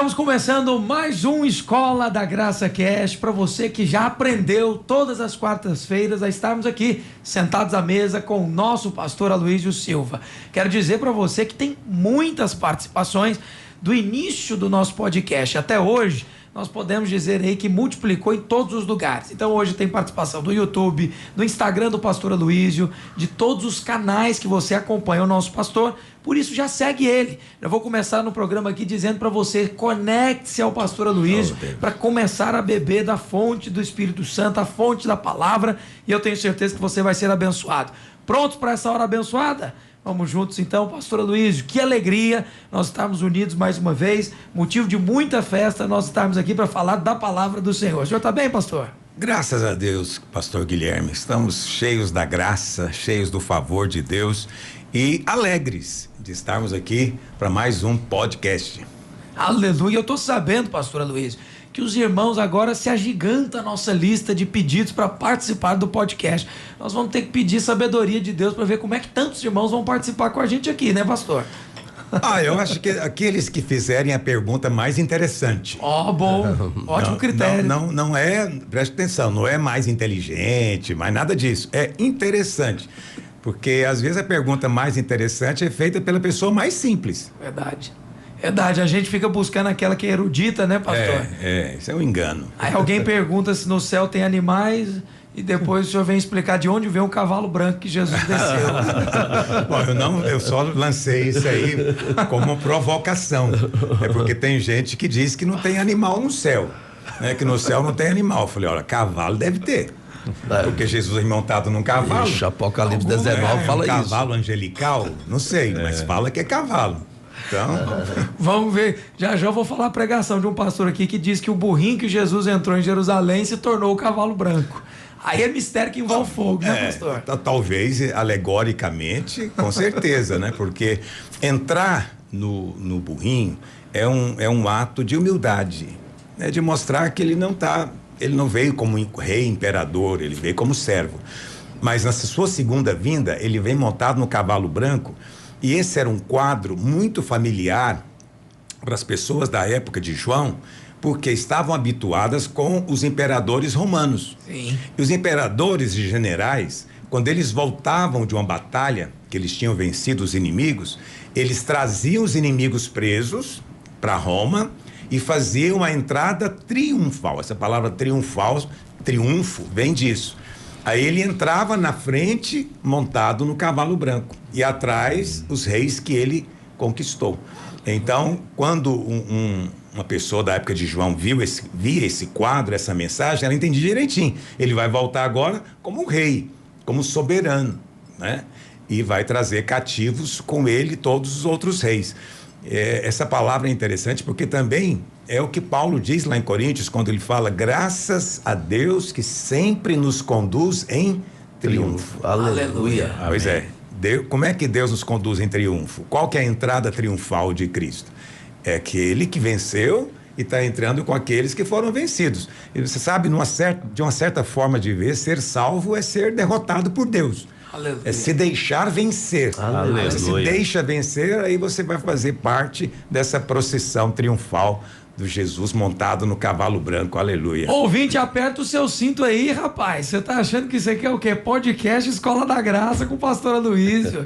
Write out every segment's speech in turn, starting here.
Estamos começando mais um Escola da Graça Cast para você que já aprendeu todas as quartas-feiras a estarmos aqui sentados à mesa com o nosso pastor Aloísio Silva. Quero dizer para você que tem muitas participações do início do nosso podcast até hoje. Nós podemos dizer aí que multiplicou em todos os lugares. Então hoje tem participação do YouTube, do Instagram do pastor Aloísio, de todos os canais que você acompanha o nosso pastor. Por isso já segue ele. Eu vou começar no programa aqui dizendo para você, conecte-se ao pastor Aloísio para começar a beber da fonte do Espírito Santo, a fonte da palavra, e eu tenho certeza que você vai ser abençoado. Prontos para essa hora abençoada? Vamos juntos então, pastor Aloísio, que alegria nós estarmos unidos mais uma vez, motivo de muita festa nós estarmos aqui para falar da palavra do Senhor. O senhor está bem, pastor? Graças a Deus, pastor Guilherme, estamos cheios da graça, cheios do favor de Deus e alegres de estarmos aqui para mais um podcast. Aleluia, eu estou sabendo, pastor Aloísio, que os irmãos agora se agiganta a nossa lista de pedidos para participar do podcast. Nós vamos ter que pedir sabedoria de Deus para ver como é que tantos irmãos vão participar com a gente aqui, né, pastor? Eu acho que aqueles que fizerem a pergunta mais interessante. Bom, ótimo critério. Não é, preste atenção, não é mais inteligente, mais nada disso, é interessante, porque às vezes a pergunta mais interessante é feita pela pessoa mais simples. Verdade, a gente fica buscando aquela que é erudita, né, pastor? Isso é um engano. Aí alguém pergunta se no céu tem animais e depois o senhor vem explicar de onde veio um cavalo branco que Jesus desceu. Bom, eu só lancei isso aí como provocação. É porque tem gente que diz que não tem animal no céu, né? Que no céu não tem animal. Eu falei, olha, cavalo deve ter. Porque Jesus é montado num cavalo. Ixi, Apocalipse 19 fala isso. Cavalo angelical? Não sei, mas fala que é cavalo. Então, vamos ver, já eu vou falar a pregação de um pastor aqui que diz que o burrinho que Jesus entrou em Jerusalém se tornou o cavalo branco. Aí é mistério que envolve fogo, né, pastor? Talvez alegoricamente, com certeza, né? Porque entrar no burrinho é um ato de humildade, né? De mostrar que ele não veio como rei, imperador, ele veio como servo. Mas na sua segunda vinda, ele vem montado no cavalo branco. E esse era um quadro muito familiar para as pessoas da época de João, porque estavam habituadas com os imperadores romanos. Sim. E os imperadores e generais, quando eles voltavam de uma batalha, que eles tinham vencido os inimigos, eles traziam os inimigos presos para Roma e faziam a entrada triunfal. Essa palavra triunfal, triunfo, vem disso. Aí ele entrava na frente, montado no cavalo branco, e atrás os reis que ele conquistou. Então, quando uma pessoa da época de João via esse quadro, essa mensagem, ela entendia direitinho. Ele vai voltar agora como rei, como soberano, né? E vai trazer cativos com ele todos os outros reis. Essa palavra é interessante porque também é o que Paulo diz lá em Coríntios, quando ele fala, graças a Deus que sempre nos conduz em triunfo. Aleluia. Pois é. Como é que Deus nos conduz em triunfo? Qual que é a entrada triunfal de Cristo? É aquele que venceu e está entrando com aqueles que foram vencidos. E você sabe, de uma certa forma de ver, ser salvo é ser derrotado por Deus. Aleluia. É se deixar vencer. Aleluia. Você se deixa vencer, aí você vai fazer parte dessa procissão triunfal do Jesus montado no cavalo branco, aleluia. Ouvinte, aperta o seu cinto aí, rapaz. Você tá achando que isso aqui é o quê? Podcast Escola da Graça com o pastor Aloísio.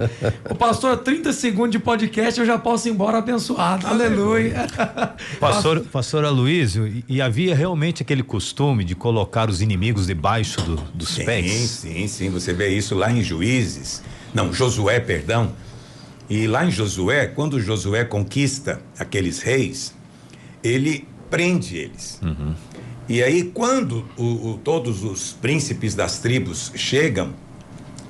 O pastor, 30 segundos de podcast, eu já posso ir embora abençoado, aleluia. Pastor Aloísio, e havia realmente aquele costume de colocar os inimigos debaixo dos pés? Sim, você vê isso lá em Josué, perdão. E lá em Josué, quando Josué conquista aqueles reis, ele prende eles. Uhum. E aí, quando todos os príncipes das tribos chegam,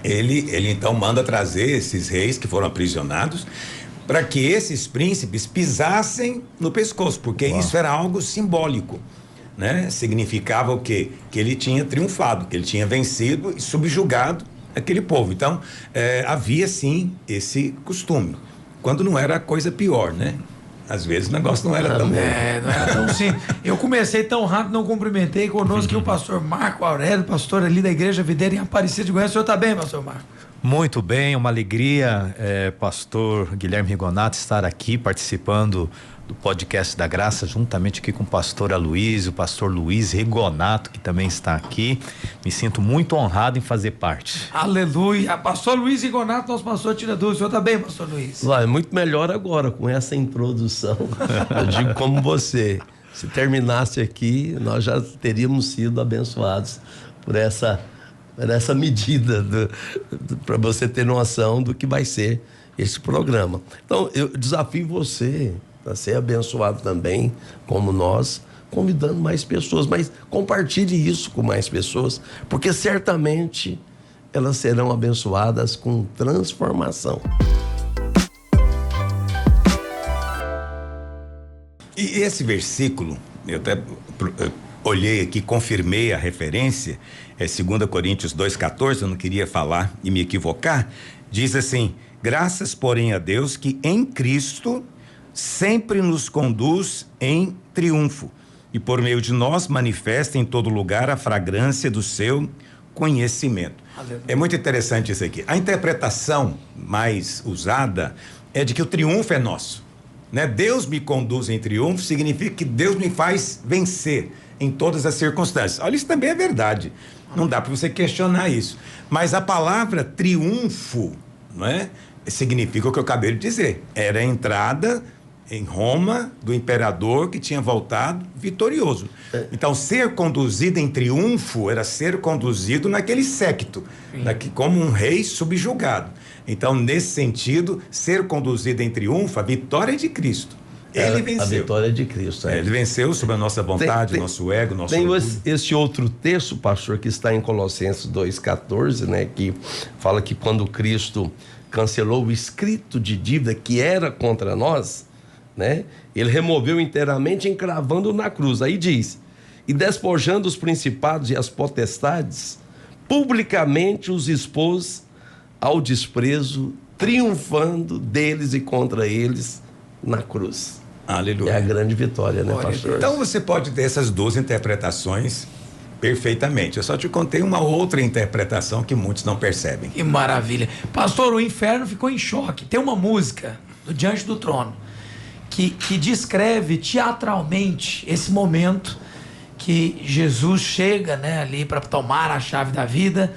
ele então manda trazer esses reis que foram aprisionados, para que esses príncipes pisassem no pescoço, porque isso era algo simbólico, né? Significava o quê? Que ele tinha triunfado, que ele tinha vencido e subjugado aquele povo. Então, havia sim esse costume, quando não era coisa pior, né? Às vezes o negócio não era tão bom. Não era tão simples. Eu comecei tão rápido, não cumprimentei. Conosco aqui o pastor Marco Aurélio, pastor ali da Igreja Videira em Aparecida de Goiânia. O senhor está bem, pastor Marco? Muito bem, uma alegria, pastor Guilherme Rigonato, estar aqui participando do podcast da Graça, juntamente aqui com o pastor Aloysio, o pastor Luiz Rigonato, que também está aqui. Me sinto muito honrado em fazer parte. Aleluia. Pastor Luiz Rigonato, nosso pastor tirador. O senhor está bem, pastor Luiz? Vai, muito melhor agora com essa introdução. Eu digo como você. Se terminasse aqui, nós já teríamos sido abençoados por essa medida, para você ter noção do que vai ser esse programa. Então, eu desafio você a ser abençoado também, como nós, convidando mais pessoas, mas compartilhe isso com mais pessoas, porque certamente elas serão abençoadas com transformação. E esse versículo, eu até olhei aqui, confirmei a referência, é 2 Coríntios 2,14, eu não queria falar e me equivocar, diz assim: graças, porém, a Deus que em Cristo sempre nos conduz em triunfo e por meio de nós manifesta em todo lugar a fragrância do seu conhecimento. Aleluia. É muito interessante isso aqui. A interpretação mais usada é de que o triunfo é nosso, né? Deus me conduz em triunfo significa que Deus me faz vencer em todas as circunstâncias. Olha, isso também é verdade. Não dá para você questionar isso. Mas a palavra triunfo, não é? Significa o que eu acabei de dizer. Era a entrada em Roma do imperador que tinha voltado vitorioso. Então, ser conduzido em triunfo era ser conduzido naquele séquito, como um rei subjugado. Então, nesse sentido, ser conduzido em triunfo, a vitória é de Cristo. Ele venceu. A vitória é de Cristo. Ele venceu sobre a nossa vontade, nosso ego, nosso orgulho. Tem esse outro texto, pastor, que está em Colossenses 2,14, né? Que fala que quando Cristo cancelou o escrito de dívida que era contra nós, né? Ele removeu inteiramente, encravando na cruz. Aí diz: e despojando os principados e as potestades, publicamente os expôs ao desprezo, triunfando deles e contra eles na cruz. Aleluia. É a grande vitória, né, pastor? Então você pode ter essas duas interpretações perfeitamente. Eu só te contei uma outra interpretação que muitos não percebem. Que maravilha. Pastor, o inferno ficou em choque. Tem uma música do Diante do Trono que descreve teatralmente esse momento que Jesus chega, né, ali para tomar a chave da vida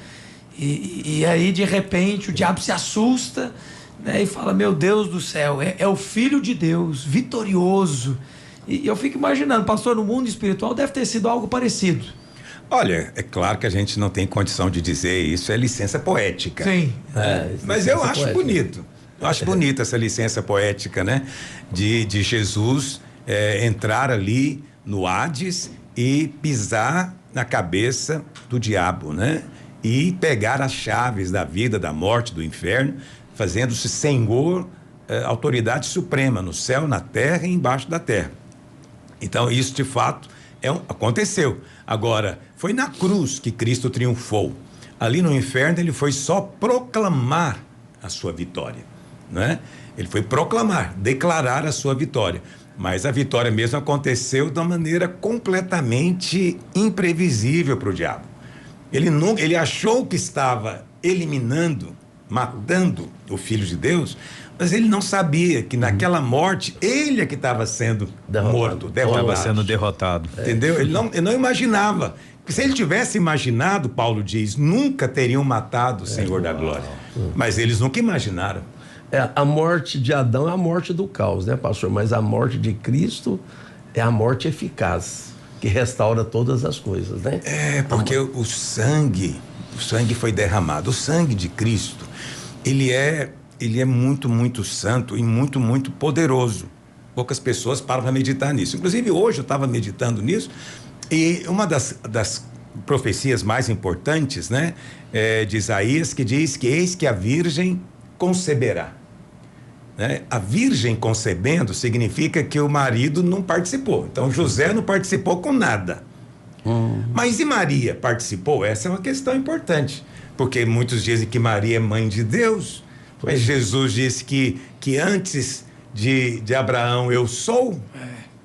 e aí de repente o diabo se assusta, né, e fala: meu Deus do céu, é o Filho de Deus vitorioso. E eu fico imaginando, pastor, no mundo espiritual deve ter sido algo parecido. Olha, é claro que a gente não tem condição de dizer isso, é licença poética. Sim. Mas eu acho bonito. Eu acho bonita essa licença poética, né? De Jesus entrar ali no Hades e pisar na cabeça do diabo, né? E pegar as chaves da vida, da morte, do inferno, fazendo-se Senhor, autoridade suprema no céu, na terra e embaixo da terra. Então, isso de fato aconteceu. Agora, foi na cruz que Cristo triunfou. Ali no inferno, ele foi só proclamar a sua vitória, né? Ele foi proclamar, declarar a sua vitória. Mas a vitória mesmo aconteceu de uma maneira completamente imprevisível para o diabo. Ele achou que estava eliminando, matando o Filho de Deus, mas ele não sabia que naquela morte ele é que estava sendo morto, derrotado. Estava sendo derrotado. Entendeu? Ele não imaginava. Porque se ele tivesse imaginado, Paulo diz, nunca teriam matado o Senhor da glória. Mas eles nunca imaginaram. A morte de Adão é a morte do caos, né, pastor? Mas a morte de Cristo é a morte eficaz, que restaura todas as coisas, né? Porque o sangue foi derramado. O sangue de Cristo, ele é muito, muito santo e muito, muito poderoso. Poucas pessoas param para meditar nisso. Inclusive, hoje eu estava meditando nisso, e uma das profecias mais importantes, né, de Isaías, que diz que eis que a virgem conceberá. Né? A virgem concebendo significa que o marido não participou. Então, José não participou com nada. Mas e Maria participou? Essa é uma questão importante, porque muitos dizem que Maria é mãe de Deus, mas Jesus disse que antes de Abraão eu sou.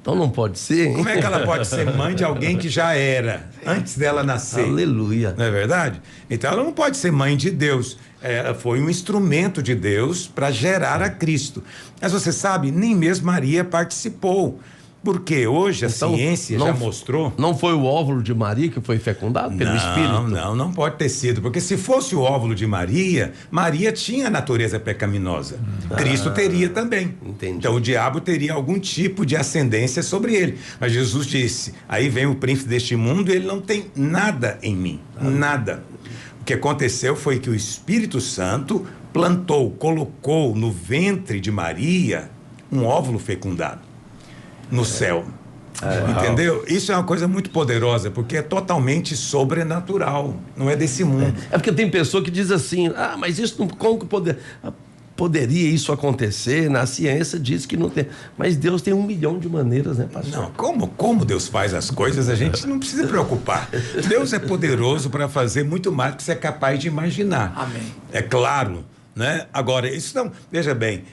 Então não pode ser, hein? Como é que ela pode ser mãe de alguém que já era, antes dela nascer? Aleluia. Não é verdade? Então ela não pode ser mãe de Deus. Ela foi um instrumento de Deus para gerar a Cristo. Mas você sabe, nem mesmo Maria participou. Porque hoje a ciência já mostrou. Não foi o óvulo de Maria que foi fecundado pelo Espírito? Não pode ter sido. Porque se fosse o óvulo de Maria, Maria tinha a natureza pecaminosa. Cristo teria também. Entendi. Então o diabo teria algum tipo de ascendência sobre ele. Mas Jesus disse: aí vem o príncipe deste mundo e ele não tem nada em mim. Nada. O que aconteceu foi que o Espírito Santo colocou no ventre de Maria um óvulo fecundado. No céu. Entendeu? Isso é uma coisa muito poderosa, porque é totalmente sobrenatural, não é desse mundo. É porque tem pessoa que diz assim, mas isso não, como que poderia isso acontecer? Na ciência diz que não tem, mas Deus tem 1 milhão de maneiras, né, pastor? Não, como Deus faz as coisas, a gente não precisa preocupar. Deus é poderoso para fazer muito mais do que você é capaz de imaginar. Amém. É claro, né? Agora, isso não, veja bem,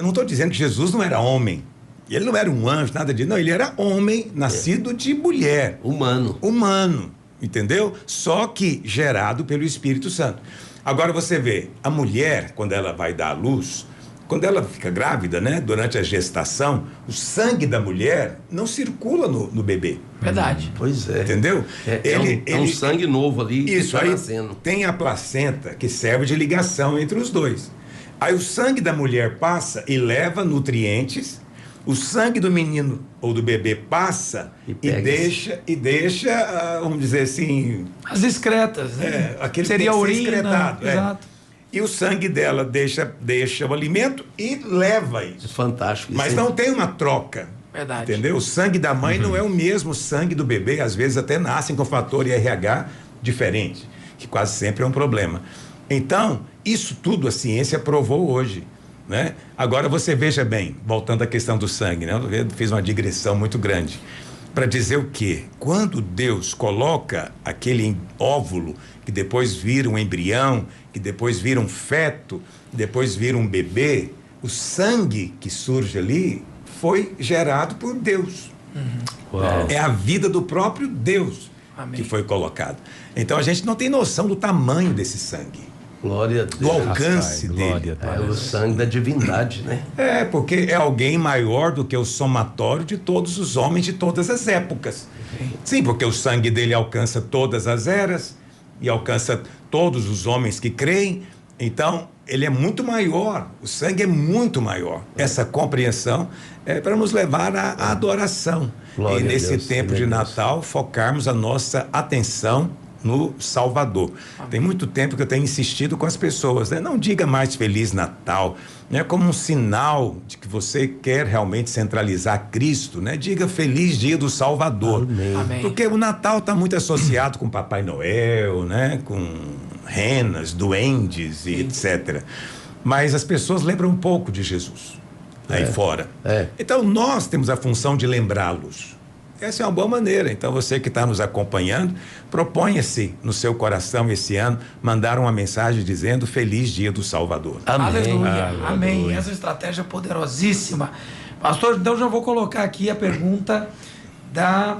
não estou dizendo que Jesus não era homem. Ele não era um anjo, nada disso. Não, ele era homem, nascido de mulher. Humano, entendeu? Só que gerado pelo Espírito Santo. Agora você vê, a mulher, quando ela vai dar à luz, quando ela fica grávida, né? Durante a gestação, o sangue da mulher não circula no bebê. Verdade. Pois é. Entendeu? É um sangue novo ali. Isso, que tá aí nascendo. tem a placenta que serve de ligação entre os dois. Aí o sangue da mulher passa e leva nutrientes. O sangue do menino ou do bebê passa e deixa, vamos dizer assim... As excretas, né? Aquele seria a urina. Excretado, exato. E o sangue dela deixa o alimento e leva isso. É fantástico. Mas não tem uma troca. Verdade. Entendeu? O sangue da mãe não é o mesmo sangue do bebê. Às vezes até nascem com fator RH diferente, que quase sempre é um problema. Então, isso tudo a ciência provou hoje. Né? Agora você veja bem, voltando à questão do sangue, né? Eu fiz uma digressão muito grande para dizer o quê? Quando Deus coloca aquele óvulo que depois vira um embrião, que depois vira um feto, depois vira um bebê, o sangue que surge ali foi gerado por Deus. É a vida do próprio Deus. Amém. Que foi colocado. Então a gente não tem noção do tamanho desse sangue. Glória a Deus. Do alcance dele. É o sangue da divindade, né? Porque é alguém maior do que o somatório de todos os homens de todas as épocas. Sim, porque o sangue dele alcança todas as eras e alcança todos os homens que creem. Então, ele é muito maior, o sangue é muito maior. Essa compreensão é para nos levar à adoração. Glória e nesse Deus, tempo de Natal, focarmos a nossa atenção no Salvador. Tem muito tempo que eu tenho insistido com as pessoas, né? Não diga mais Feliz Natal, né? Como um sinal de que você quer realmente centralizar Cristo, né? Diga Feliz Dia do Salvador. Amém. Porque o Natal está muito associado com Papai Noel, né? Com renas, duendes e etc. Mas as pessoas lembram um pouco de Jesus aí fora. Então nós temos a função de lembrá-los. Essa é uma boa maneira. Então, você que está nos acompanhando, proponha-se no seu coração esse ano mandar uma mensagem dizendo Feliz Dia do Salvador. Amém. Aleluia. Amém. Essa estratégia é poderosíssima. Pastor, então já vou colocar aqui a pergunta da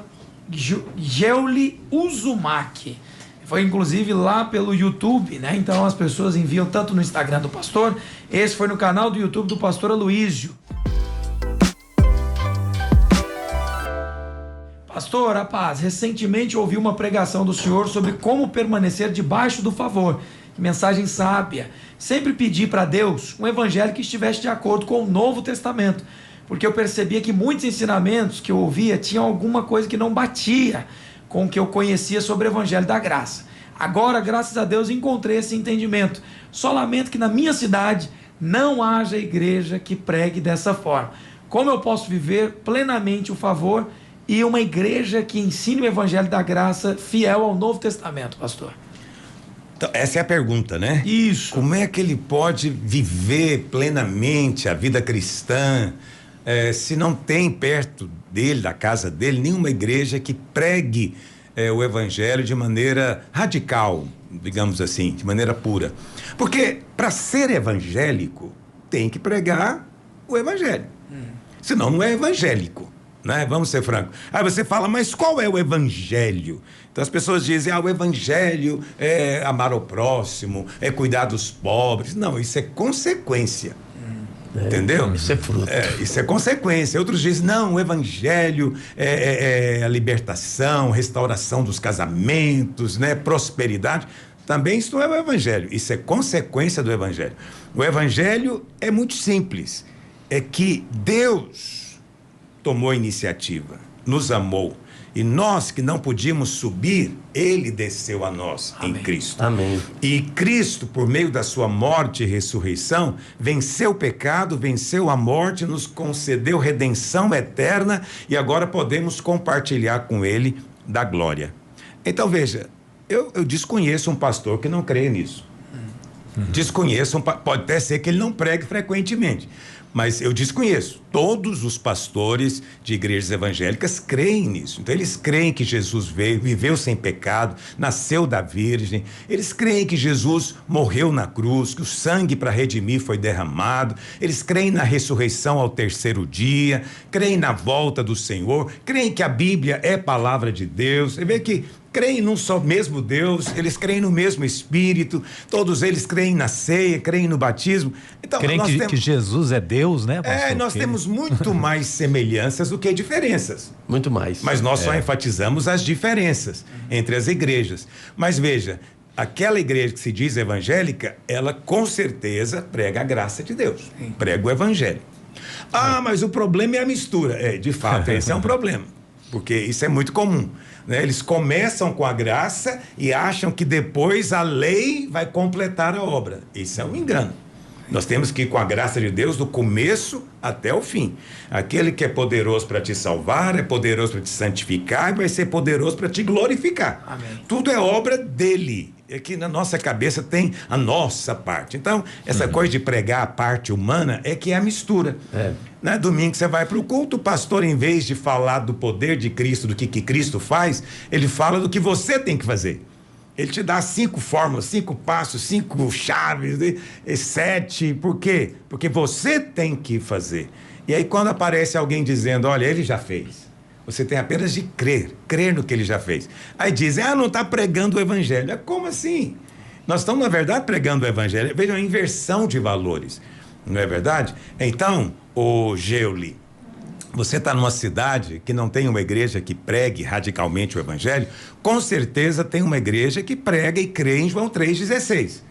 Geuli Uzumaki. Foi inclusive lá pelo YouTube, né? Então as pessoas enviam tanto no Instagram do pastor, esse foi no canal do YouTube do pastor Aloísio. Pastor, a paz, recentemente ouvi uma pregação do senhor sobre como permanecer debaixo do favor. Que mensagem sábia. Sempre pedi para Deus um evangelho que estivesse de acordo com o Novo Testamento, porque eu percebia que muitos ensinamentos que eu ouvia tinham alguma coisa que não batia com o que eu conhecia sobre o evangelho da graça. Agora, graças a Deus, encontrei esse entendimento. Só lamento que na minha cidade não haja igreja que pregue dessa forma. Como eu posso viver plenamente o favor e uma igreja que ensine o evangelho da graça fiel ao Novo Testamento, pastor? Então, essa é a pergunta, né? Isso. Como é que ele pode viver plenamente a vida cristã se não tem perto dele, da casa dele, nenhuma igreja que pregue o evangelho de maneira radical, digamos assim, de maneira pura? Porque para ser evangélico tem que pregar o evangelho. Senão não é evangélico. né? Vamos ser francos. Aí você fala, mas qual é o evangelho? Então as pessoas dizem, o evangelho é amar ao próximo, é cuidar dos pobres. Não, isso é consequência. Entendeu? Isso é fruto. Isso é consequência. Outros dizem, não, o evangelho é a libertação, restauração dos casamentos, né? Prosperidade. Também isso não é o evangelho, isso é consequência do evangelho. O evangelho é muito simples, é que Deus tomou a iniciativa, nos amou, e nós que não podíamos subir, Ele desceu a nós. Amém. Em Cristo. Amém. E Cristo, por meio da sua morte e ressurreição, venceu o pecado, venceu a morte, nos concedeu redenção eterna e agora podemos compartilhar com Ele da glória. Então veja, eu desconheço um pastor que não crê nisso. Desconheço, pode até ser que ele não pregue frequentemente, mas eu desconheço. Todos os pastores de igrejas evangélicas creem nisso. Então eles creem que Jesus veio, viveu sem pecado, nasceu da Virgem. Eles creem que Jesus morreu na cruz, que o sangue para redimir foi derramado. Eles creem na ressurreição ao terceiro dia, creem na volta do Senhor, creem que a Bíblia é palavra de Deus. Você vê que creem num só mesmo Deus, eles creem no mesmo Espírito, todos eles creem na ceia, creem no batismo. Então, creem que Jesus é Deus, né, pastor? Nós temos muito mais semelhanças do que diferenças. Muito mais. Mas nós só enfatizamos as diferenças entre as igrejas. Mas veja, aquela igreja que se diz evangélica, ela com certeza prega a graça de Deus, prega o evangelho. Mas o problema é a mistura. De fato, esse é um problema, porque isso é muito comum. Né? Eles começam com a graça e acham que depois a lei vai completar a obra. Isso é um engano. Nós temos que ir com a graça de Deus do começo até o fim. Aquele que é poderoso para te salvar, é poderoso para te santificar e vai ser poderoso para te glorificar. Amém. Tudo é obra dele. É que na nossa cabeça tem a nossa parte. Então, essa coisa de pregar a parte humana é que é a mistura. Né? Domingo você vai para o culto, o pastor, em vez de falar do poder de Cristo, do que Cristo faz, ele fala do que você tem que fazer. Ele te dá 5 fórmulas, 5 passos, 5 chaves, 7. Por quê? Porque você tem que fazer. E aí quando aparece alguém dizendo, olha, ele já fez. Você tem apenas de crer no que ele já fez. Aí dizem, não está pregando o evangelho. Como assim? Nós estamos, na verdade, pregando o evangelho. Veja, uma inversão de valores. Não é verdade? Então, ô Geuli, você está numa cidade que não tem uma igreja que pregue radicalmente o evangelho, com certeza tem uma igreja que prega e crê em João 3,16.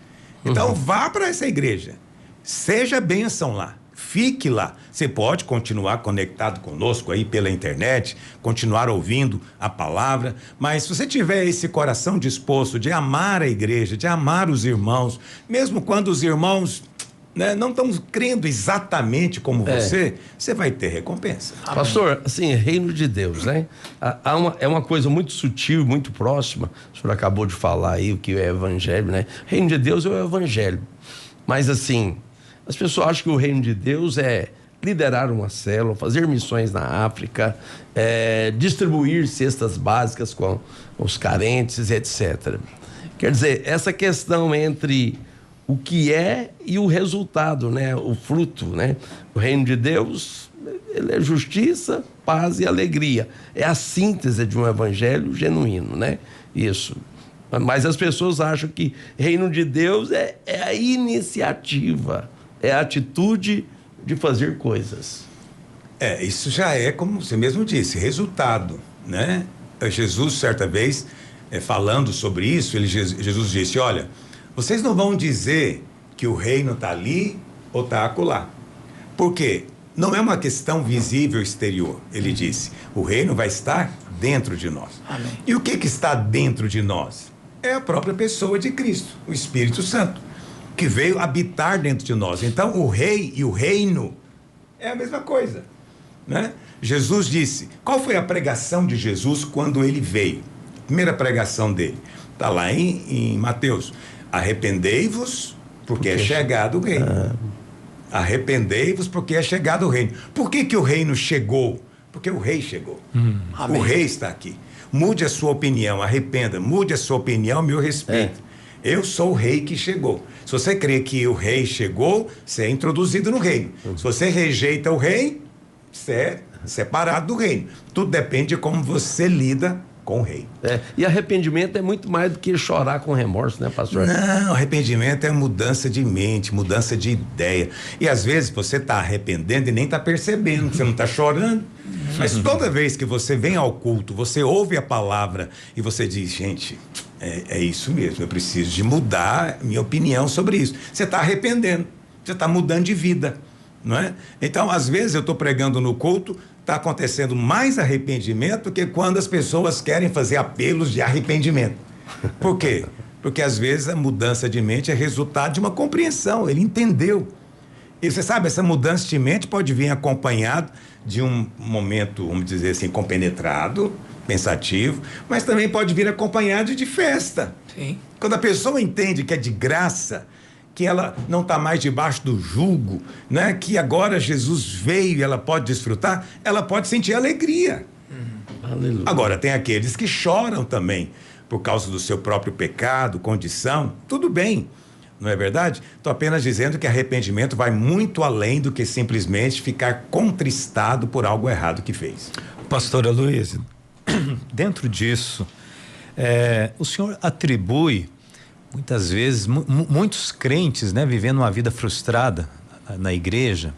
Então, vá para essa igreja. Seja bênção lá. Fique lá. Você pode continuar conectado conosco aí pela internet, continuar ouvindo a palavra, mas se você tiver esse coração disposto de amar a igreja, de amar os irmãos, mesmo quando os irmãos, né, não estão crendo exatamente como você vai ter recompensa. Pastor, assim, reino de Deus, né? É uma coisa muito sutil, muito próxima. O senhor acabou de falar aí o que é evangelho, né? Reino de Deus é o evangelho. Mas assim, as pessoas acham que o reino de Deus é liderar uma célula, fazer missões na África, distribuir cestas básicas com os carentes, etc. Quer dizer, essa questão entre o que é e o resultado, né? O fruto, né? O reino de Deus, ele é justiça, paz e alegria. É a síntese de um evangelho genuíno, né? Isso. Mas as pessoas acham que reino de Deus é a iniciativa, é a atitude de fazer coisas. Isso já é, como você mesmo disse, resultado, né? Jesus, certa vez, falando sobre isso, Jesus disse, olha, vocês não vão dizer que o reino está ali ou está acolá. Por quê? Não é uma questão visível exterior. Ele disse, o reino vai estar dentro de nós. Amém. E o que está dentro de nós? É a própria pessoa de Cristo, o Espírito Santo, que veio habitar dentro de nós. Então, o rei e o reino é a mesma coisa, né? Jesus disse, qual foi a pregação de Jesus quando ele veio? A primeira pregação dele, está lá em Mateus. Arrependei-vos, porque é chegado o reino. Arrependei-vos, porque é chegado o reino. Por que o reino chegou? Porque o rei chegou. O rei está aqui. Mude a sua opinião, arrependa. Mude a sua opinião, meu respeito. Eu sou o rei que chegou. Se você crê que o rei chegou, você é introduzido no reino. Se você rejeita o rei, você separado do reino. Tudo depende de como você lida com o rei. E arrependimento é muito mais do que chorar com remorso, né, pastor? Não, arrependimento é mudança de mente, mudança de ideia. E às vezes você está arrependendo e nem está percebendo, você não está chorando. Mas toda vez que você vem ao culto, você ouve a palavra e você diz, gente, é isso mesmo, eu preciso de mudar minha opinião sobre isso. Você está arrependendo, você está mudando de vida, não é? Então, às vezes eu estou pregando no culto, está acontecendo mais arrependimento do que quando as pessoas querem fazer apelos de arrependimento. Por quê? Porque às vezes a mudança de mente é resultado de uma compreensão, ele entendeu. E você sabe, essa mudança de mente pode vir acompanhado de um momento, vamos dizer assim, compenetrado, pensativo, mas também pode vir acompanhado de festa. Sim. Quando a pessoa entende que é de graça, que ela não está mais debaixo do jugo, né? Que agora Jesus veio e ela pode desfrutar, ela pode sentir alegria. Aleluia. Agora, tem aqueles que choram também por causa do seu próprio pecado, condição, tudo bem, não é verdade? Estou apenas dizendo que arrependimento vai muito além do que simplesmente ficar contristado por algo errado que fez. Pastora Luiz, dentro disso, o senhor atribui muitas vezes, muitos crentes, né, vivendo uma vida frustrada na igreja,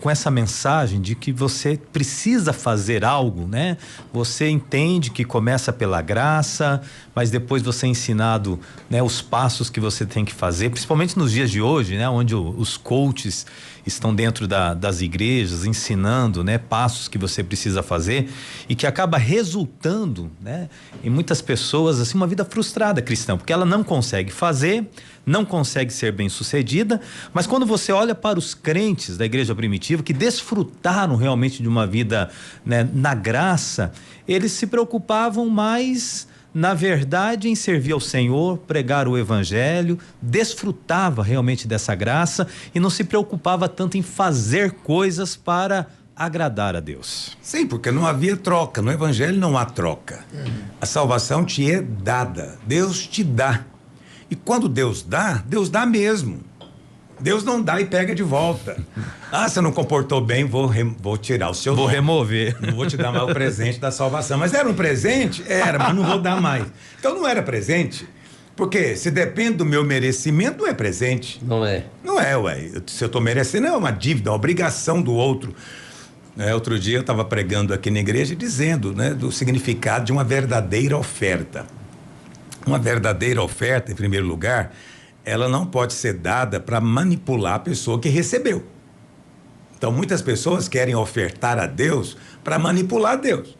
com essa mensagem de que você precisa fazer algo, né? Você entende que começa pela graça, mas depois você é ensinado, né, os passos que você tem que fazer, principalmente nos dias de hoje, né, onde os coaches estão dentro das igrejas ensinando, né, passos que você precisa fazer e que acaba resultando, né, em muitas pessoas assim uma vida frustrada cristã, porque ela não consegue fazer, não consegue ser bem-sucedida, mas quando você olha para os crentes da igreja primitiva que desfrutaram realmente de uma vida, né, na graça, eles se preocupavam mais, na verdade, em servir ao Senhor, pregar o evangelho, desfrutava realmente dessa graça e não se preocupava tanto em fazer coisas para agradar a Deus. Sim, porque não havia troca, no evangelho não há troca. A salvação te é dada, Deus te dá. E quando Deus dá mesmo. Deus não dá e pega de volta. Você não comportou bem, vou tirar o seu Vou nome. remover. Não vou te dar mais o presente da salvação. Mas era um presente? Era, mas não vou dar mais. Então não era presente. Porque se depende do meu merecimento, não é presente. Não é. Não é, ué. Se eu estou merecendo, é uma dívida, uma obrigação do outro. Outro dia eu estava pregando aqui na igreja dizendo, né, do significado de uma verdadeira oferta. Uma verdadeira oferta, em primeiro lugar, ela não pode ser dada para manipular a pessoa que recebeu. Então, muitas pessoas querem ofertar a Deus para manipular Deus.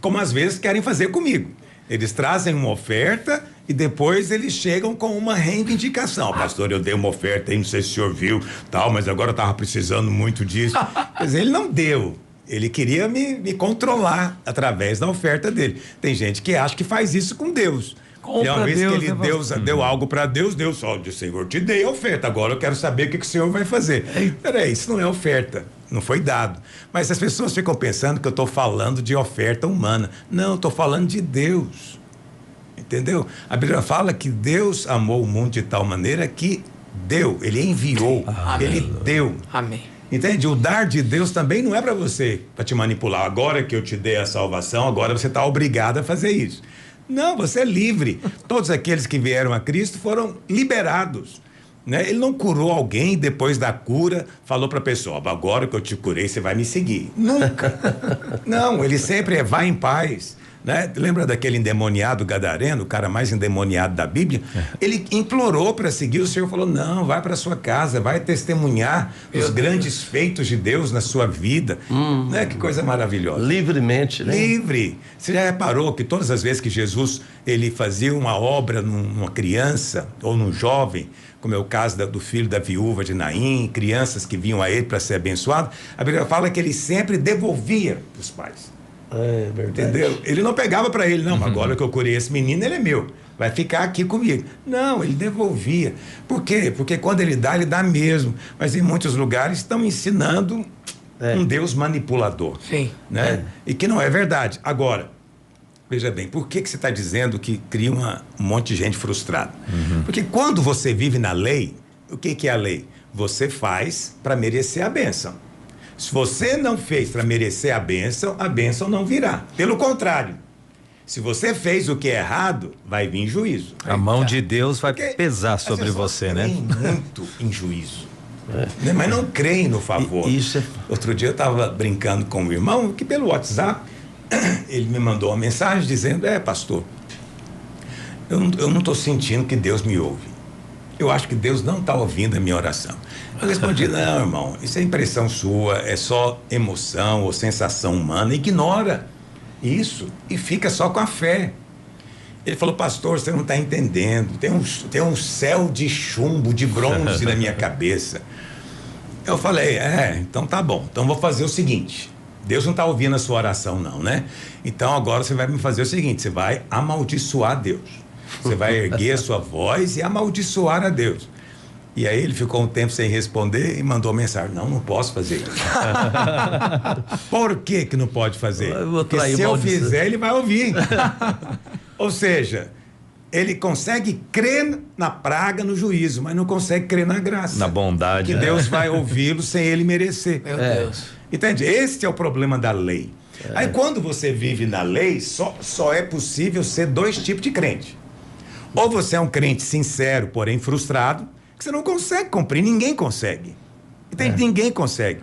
Como às vezes querem fazer comigo. Eles trazem uma oferta e depois eles chegam com uma reivindicação. Pastor, eu dei uma oferta aí, não sei se o senhor viu, tal, mas agora eu estava precisando muito disso. Quer dizer, ele não deu. Ele queria me controlar através da oferta dele. Tem gente que acha que faz isso com Deus. E uma vez Deus, que ele deu algo para Deus, Deus só disse, Senhor, te dei a oferta, agora eu quero saber o que o Senhor vai fazer. Peraí, isso não é oferta, não foi dado. Mas as pessoas ficam pensando que eu estou falando de oferta humana. Não, eu estou falando de Deus. Entendeu? A Bíblia fala que Deus amou o mundo de tal maneira que deu, ele enviou, ele deu. Amém. Entende? O dar de Deus também não é para você, para te manipular. Agora que eu te dei a salvação, agora você está obrigado a fazer isso. Não, você é livre. Todos aqueles que vieram a Cristo foram liberados. Né? Ele não curou alguém, depois da cura, falou para a pessoa, agora que eu te curei, você vai me seguir. Nunca. Não, ele sempre vai em paz. Né? Lembra daquele endemoniado gadareno, o cara mais endemoniado da Bíblia? Ele implorou para seguir, o Senhor falou, não, vai para sua casa, vai testemunhar os grandes feitos de Deus na sua vida. Né? Que coisa maravilhosa. Livremente, né? Livre. Você já reparou que todas as vezes que Jesus ele fazia uma obra numa criança ou num jovem, como é o caso do filho da viúva de Naim, crianças que vinham a ele para ser abençoado, a Bíblia fala que ele sempre devolvia para os pais. É verdade. Entendeu? Ele não pegava para ele, não, agora que eu curei esse menino, ele é meu, vai ficar aqui comigo. Não, ele devolvia. Por quê? Porque quando ele dá mesmo. Mas em muitos lugares estão ensinando um Deus manipulador. Sim. Né? E que não é verdade. Agora, veja bem, por que você está dizendo que cria um monte de gente frustrada? Porque quando você vive na lei, o que é a lei? Você faz para merecer a bênção. Se você não fez para merecer a bênção não virá. Pelo contrário, se você fez o que é errado, vai vir juízo. A mão de Deus vai Porque pesar as sobre pessoas você, né? creem muito em juízo. Né? Mas não creem no favor. Isso é... Outro dia eu estava brincando com um irmão que pelo WhatsApp ele me mandou uma mensagem dizendo: pastor, eu não estou sentindo que Deus me ouve. Eu acho que Deus não está ouvindo a minha oração. Eu respondi: não, irmão, isso é impressão sua, é só emoção ou sensação humana. Ignora isso e fica só com a fé. Ele falou: pastor, você não está entendendo. Tem um céu de chumbo, de bronze na minha cabeça. Eu falei: então tá bom. Então vou fazer o seguinte. Deus não está ouvindo a sua oração, não, né? Então agora você vai me fazer o seguinte: você vai amaldiçoar Deus. Você vai erguer a sua voz e amaldiçoar a Deus. E aí ele ficou um tempo sem responder e mandou mensagem: não posso fazer isso. Por que não pode fazer? Porque se eu fizer, ele vai ouvir. Ou seja, ele consegue crer na praga, no juízo, mas não consegue crer na graça. Na bondade. Que Deus vai ouvi-lo sem ele merecer. Meu Deus. Entende? Esse é o problema da lei. Aí quando você vive na lei, só é possível ser dois tipos de crente. Ou você é um crente sincero, porém frustrado, que você não consegue cumprir, ninguém consegue. Entende? Ninguém consegue.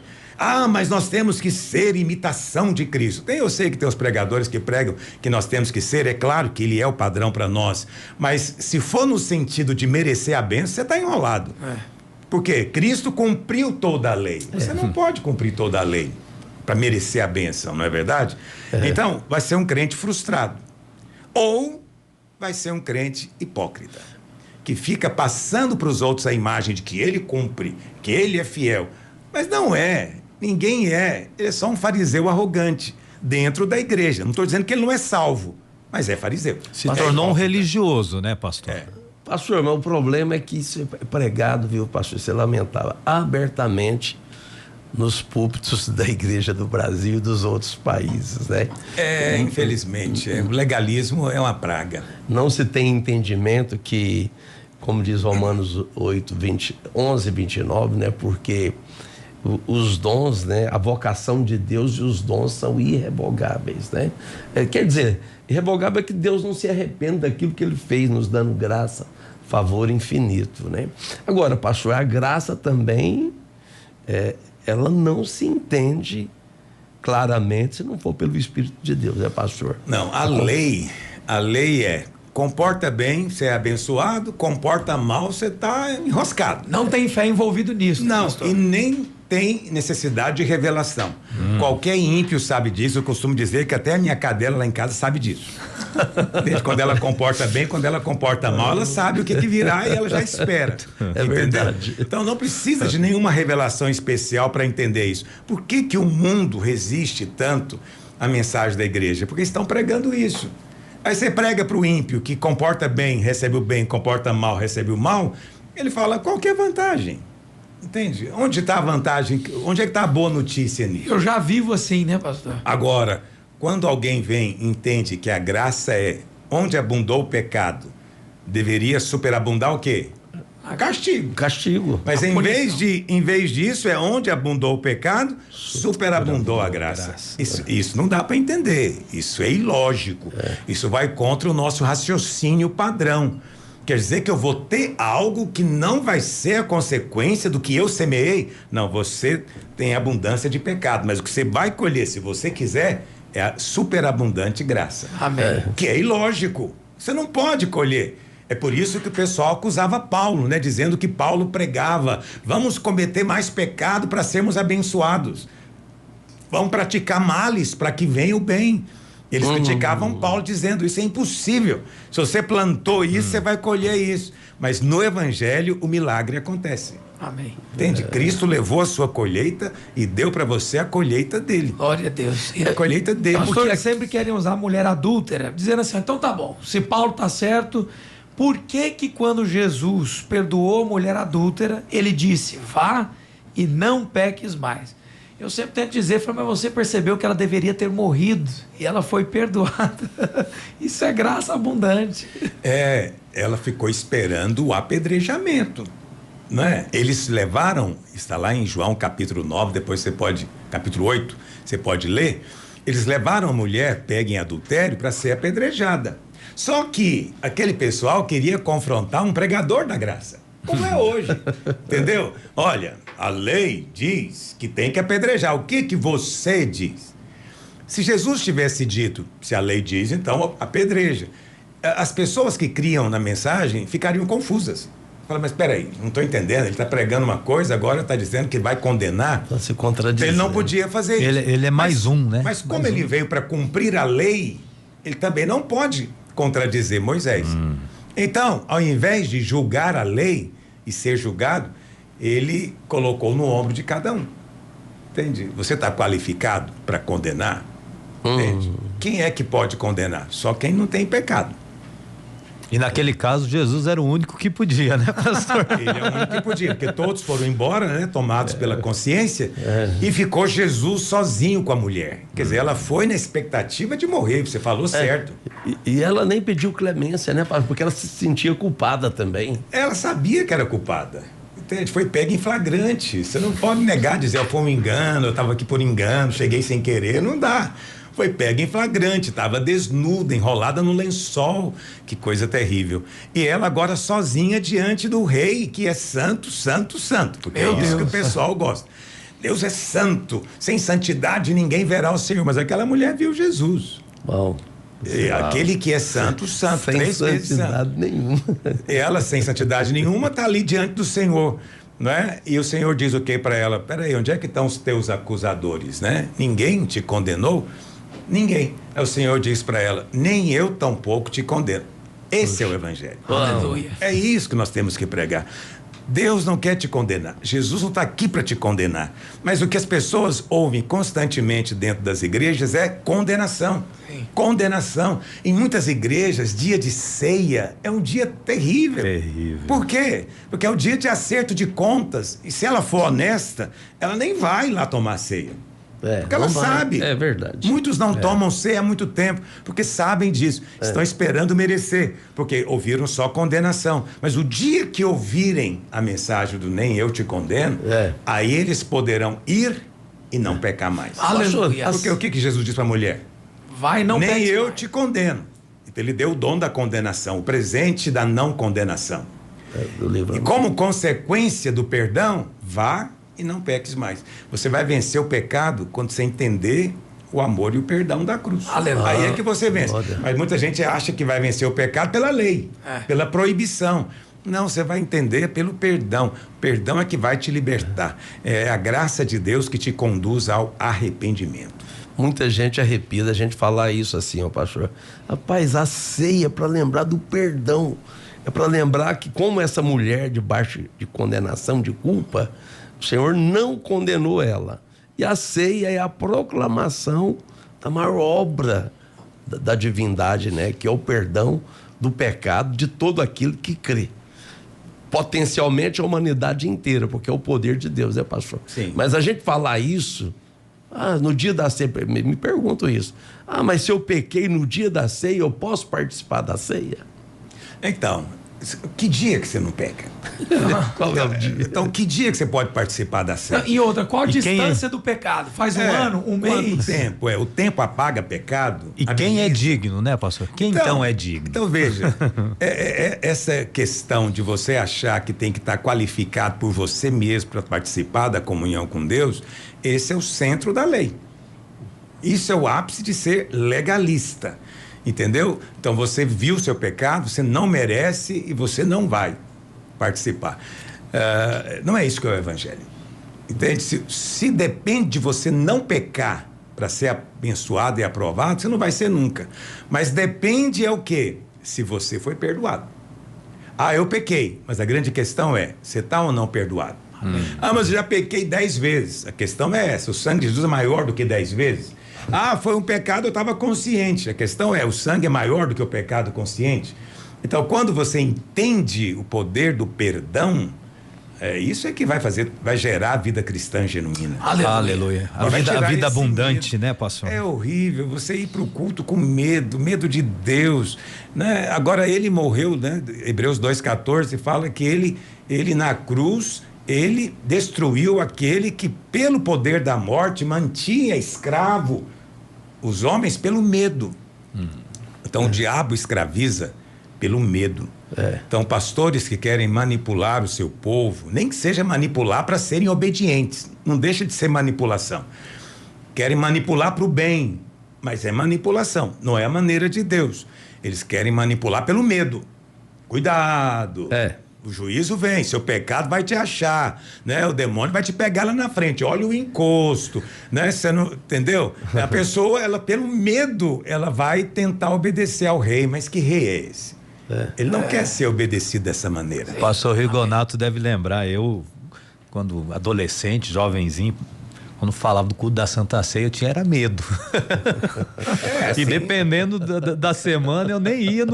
Mas nós temos que ser imitação de Cristo. Eu sei que tem os pregadores que pregam que nós temos que ser, é claro que ele é o padrão para nós, mas se for no sentido de merecer a bênção, você está enrolado. Porque Cristo cumpriu toda a lei. Você não pode cumprir toda a lei para merecer a bênção, não é verdade? Então, vai ser um crente frustrado. Ou vai ser um crente hipócrita, que fica passando para os outros a imagem de que ele cumpre, que ele é fiel. Mas não é. Ninguém é. Ele é só um fariseu arrogante dentro da igreja. Não estou dizendo que ele não é salvo, mas é fariseu. Se tornou um religioso, né, pastor? Pastor, mas o problema é que isso é pregado, viu, pastor? Isso é lamentável, abertamente nos púlpitos da igreja do Brasil e dos outros países, né? Infelizmente, o legalismo é uma praga. Não se tem entendimento que, como diz Romanos 11, 29, né? Porque os dons, né? A vocação de Deus e os dons são irrevogáveis, né? Quer dizer, irrevogável é que Deus não se arrepende daquilo que ele fez, nos dando graça, favor infinito, né? Agora, pastor, a graça também, ela não se entende claramente se não for pelo Espírito de Deus, né, pastor? Não, a lei comporta bem, você é abençoado, comporta mal, você está enroscado. Não tem fé envolvido nisso. Não, pastor. e nem tem necessidade de revelação. Qualquer ímpio sabe disso. Eu costumo dizer que até a minha cadela lá em casa sabe disso. Desde quando ela comporta bem, quando ela comporta mal, ela sabe o que virá e ela já espera. É verdade. Então não precisa de nenhuma revelação especial para entender isso. Por que o mundo resiste tanto à mensagem da igreja? Porque estão pregando isso. Aí você prega para o ímpio que comporta bem, recebe o bem, comporta mal, recebe o mal. Ele fala: qual que é a vantagem? Entende? Onde está a vantagem? Onde é que está a boa notícia nisso? Eu já vivo assim, né, pastor? Agora, quando alguém vem e entende que a graça é onde abundou o pecado, deveria superabundar o quê? Castigo. Castigo. Mas em vez disso, é onde abundou o pecado, superabundou a graça. Isso não dá para entender. Isso é ilógico. Isso vai contra o nosso raciocínio padrão. Quer dizer que eu vou ter algo que não vai ser a consequência do que eu semeei? Não, você tem abundância de pecado, mas o que você vai colher, se você quiser, é a superabundante graça. Amém. Que é ilógico. Você não pode colher. É por isso que o pessoal acusava Paulo, né? Dizendo que Paulo pregava: vamos cometer mais pecado para sermos abençoados. Vamos praticar males para que venha o bem. Eles criticavam Paulo dizendo: isso é impossível. Se você plantou isso, você vai colher isso. Mas no evangelho o milagre acontece. Amém. Entende? Cristo levou a sua colheita e deu para você a colheita dele. Glória a Deus. A colheita dele. Pastor, sempre querem usar a mulher adúltera, dizendo assim: então tá bom, se Paulo tá certo, por que quando Jesus perdoou a mulher adúltera, ele disse: vá e não peques mais? Eu sempre tento dizer: mas você percebeu que ela deveria ter morrido e ela foi perdoada. Isso é graça abundante. Ela ficou esperando o apedrejamento, não é? Eles levaram, está lá em João capítulo 9, depois você pode capítulo 8, você pode ler. Eles levaram a mulher pega em adultério para ser apedrejada. Só que aquele pessoal queria confrontar um pregador da graça. Como é hoje, entendeu? Olha, a lei diz que tem que apedrejar. O que você diz? Se Jesus tivesse dito, se a lei diz, então apedreja. As pessoas que criam na mensagem ficariam confusas. Fala, mas espera aí, não estou entendendo. Ele está pregando uma coisa, agora está dizendo que vai condenar. Está se contradizendo. Ele não podia fazer isso. Ele é mais um, né? Mas como ele veio para cumprir a lei, ele também não pode contradizer Moisés. Então, ao invés de julgar a lei e ser julgado, ele colocou no ombro de cada um. Entende? Você está qualificado para condenar? Entende? Quem é que pode condenar? Só quem não tem pecado. E naquele caso, Jesus era o único que podia, né, pastor? Ele é o único que podia, porque todos foram embora, né, tomados pela consciência, e ficou Jesus sozinho com a mulher. Quer dizer, ela foi na expectativa de morrer, você falou certo. E ela nem pediu clemência, né, pastor? Porque ela se sentia culpada também. Ela sabia que era culpada. Entende? Foi pega em flagrante. Você não pode negar, dizer, foi um engano, eu estava aqui por engano, cheguei sem querer, não dá. Foi pega em flagrante, estava desnuda, enrolada no lençol, que coisa terrível. E ela agora sozinha diante do rei, que é santo, santo, santo, porque é isso que o pessoal gosta. Deus é santo, sem santidade ninguém verá o Senhor, mas aquela mulher viu Jesus. Bom. Aquele que é santo, santo, sem 3 vezes santo. santidade nenhuma. Ela, sem santidade nenhuma, está ali diante do Senhor, não é? E o Senhor diz o que para ela? Peraí, onde é que estão os teus acusadores, né? Ninguém te condenou? Ninguém. Aí o Senhor diz para ela, nem eu tampouco te condeno. Esse é o evangelho. Aleluia. É isso que nós temos que pregar. Deus não quer te condenar. Jesus não está aqui para te condenar. Mas o que as pessoas ouvem constantemente dentro das igrejas é condenação. Sim. Condenação. Em muitas igrejas, dia de ceia é um dia terrível. Terrível. Por quê? Porque é o dia de acerto de contas. E se ela for honesta, ela nem vai lá tomar ceia. Porque ela sabe. É verdade. Muitos não tomam ceia há muito tempo, porque sabem disso. Estão esperando merecer, porque ouviram só condenação. Mas o dia que ouvirem a mensagem do nem eu te condeno, aí eles poderão ir e não pecar mais. Aleluia. Porque o que Jesus disse para a mulher? Vai, não Nem peques eu mais. te condeno. Então ele deu o dom da condenação, o presente da não condenação. E como consequência do perdão, vá e não peques mais. Você vai vencer o pecado quando você entender o amor e o perdão da cruz. Aleluia. Aí é que você vence. Mas muita gente acha que vai vencer o pecado pela lei, pela proibição. Não, você vai entender pelo perdão. O perdão é que vai te libertar. É a graça de Deus que te conduz ao arrependimento. Muita gente arrepia da gente falar isso assim, ó, pastor. Rapaz, a ceia é para lembrar do perdão. É para lembrar que como essa mulher debaixo de condenação, de culpa, o Senhor não condenou ela. E a ceia é a proclamação da maior obra da divindade, né? Que é o perdão do pecado de todo aquilo que crê. Potencialmente a humanidade inteira, porque é o poder de Deus, né, pastor? Sim. Mas a gente falar isso, no dia da ceia, me pergunto isso. Mas se eu pequei no dia da ceia, eu posso participar da ceia? Então, que dia que você não peca? Qual é o dia? Então, que dia que você pode participar da ceia? E outra, qual a E quem distância do pecado? Faz um ano, um mês? Quanto tempo? O tempo apaga pecado. E quem é digno, né, pastor? Quem então é digno? Então, veja, essa questão de você achar que tem que estar qualificado por você mesmo para participar da comunhão com Deus, esse é o centro da lei. Isso é o ápice de ser legalista. Entendeu? Então você viu o seu pecado, você não merece e você não vai participar. Não é isso que é o evangelho. Entende? Se depende de você não pecar para ser abençoado e aprovado, você não vai ser nunca. Mas depende é o quê? Se você foi perdoado. Eu pequei, mas a grande questão é, você está ou não perdoado? Mas eu já pequei 10 vezes. A questão é essa, o sangue de Jesus é maior do que 10 vezes? Foi um pecado, eu estava consciente. A questão é, o sangue é maior do que o pecado consciente? Então, quando você entende o poder do perdão, isso é que vai gerar a vida cristã genuína. Aleluia. A vida abundante, né, pastor? É horrível você ir para o culto com medo de Deus, né? Agora ele morreu, né? Hebreus 2,14 fala que ele na cruz, ele destruiu aquele que, pelo poder da morte, mantinha escravo os homens pelo medo. Então, o diabo escraviza pelo medo. Então, pastores que querem manipular o seu povo, nem que seja manipular para serem obedientes, não deixa de ser manipulação. Querem manipular para o bem, mas é manipulação, não é a maneira de Deus. Eles querem manipular pelo medo. Cuidado. O juízo vem, seu pecado vai te achar, né? O demônio vai te pegar lá na frente, olha o encosto, né? Você não, entendeu? A pessoa, ela pelo medo, ela vai tentar obedecer ao rei, mas que rei é esse? Ele não quer ser obedecido dessa maneira. O pastor Rigonato deve lembrar, eu, quando adolescente, jovenzinho, quando falava do culto da Santa Ceia, eu tinha era medo. E dependendo da semana, eu nem ia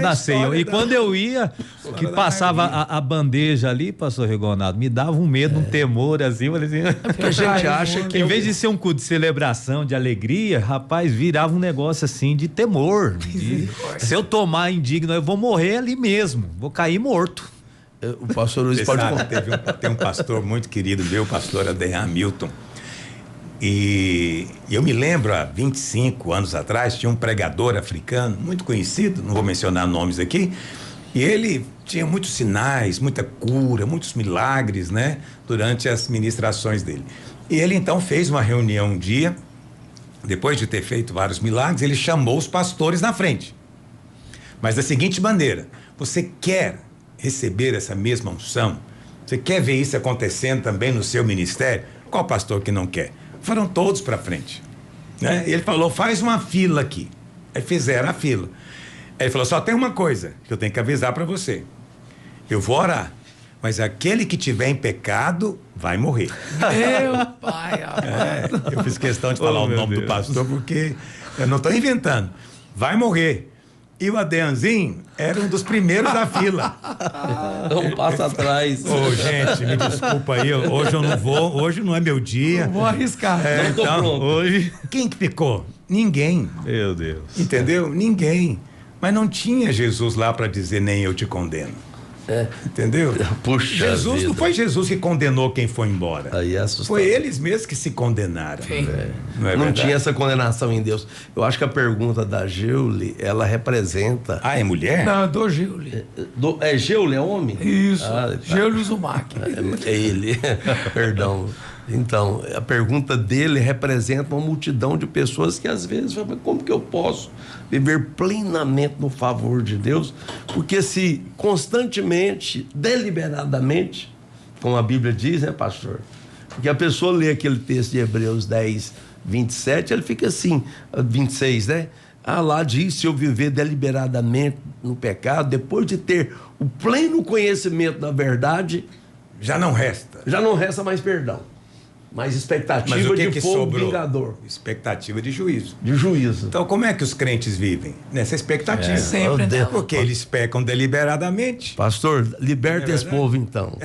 na ceia. E quando eu ia, que passava a bandeja ali, pastor Rigonato, me dava um medo, um temor, assim, eu falei assim. Porque a gente acha que em vez de ser um culto de celebração, de alegria, rapaz, virava um negócio assim de temor. Se eu tomar indigno, eu vou morrer ali mesmo, vou cair morto. O pastor Luiz pode contar. Tem um pastor muito querido meu, o pastor Aden Hamilton. E eu me lembro, há 25 anos atrás, tinha um pregador africano, muito conhecido, não vou mencionar nomes aqui, e ele tinha muitos sinais, muita cura, muitos milagres, né, durante as ministrações dele. E ele então fez uma reunião um dia, depois de ter feito vários milagres, ele chamou os pastores na frente. Mas da seguinte maneira: você quer receber essa mesma unção? Você quer ver isso acontecendo também no seu ministério? Qual pastor que não quer? Foram todos para frente, né? E ele falou: faz uma fila aqui. Aí fizeram a fila. Aí ele falou: só tem uma coisa que eu tenho que avisar para você. Eu vou orar, mas aquele que tiver em pecado vai morrer. Meu pai, Eu fiz questão de falar o nome do pastor porque eu não estou inventando. Vai morrer. E o Adenzinho era um dos primeiros da fila. Um passo atrás. Ô, gente, me desculpa aí, hoje eu não vou, hoje não é meu dia. Não vou arriscar. Não tô pronto. Hoje, Quem que picou? Ninguém. meu Deus. Entendeu? Ninguém. Mas não tinha Jesus lá para dizer: nem eu te condeno. Entendeu? Puxa Jesus, vida. não foi Jesus que condenou quem foi embora. Aí é assustador. Foi eles mesmos que se condenaram. Sim. Não é Não verdade? tinha essa condenação em Deus. Eu acho que a pergunta da Geule, ela representa. Ah, é mulher? Não, eu dou Gilli. É Geule, é homem? Isso. Ah, tá. Gilli Zumac. É ele. Perdão. Então, a pergunta dele representa uma multidão de pessoas que às vezes falam: como que eu posso viver plenamente no favor de Deus? Porque se constantemente, deliberadamente, como a Bíblia diz, né, pastor? Porque a pessoa lê aquele texto de Hebreus 10, 27, ele fica assim, 26, né? Ah, lá diz: se eu viver deliberadamente no pecado, depois de ter o pleno conhecimento da verdade, Já não resta. já não resta mais perdão, mas expectativa Mas o que de que fogo sobrou? vingador, Expectativa de juízo. de juízo. Então, como é que os crentes vivem? Nessa expectativa. Sempre, Meu Deus. né? Porque eles pecam deliberadamente. Pastor, liberta esse verdade? povo então.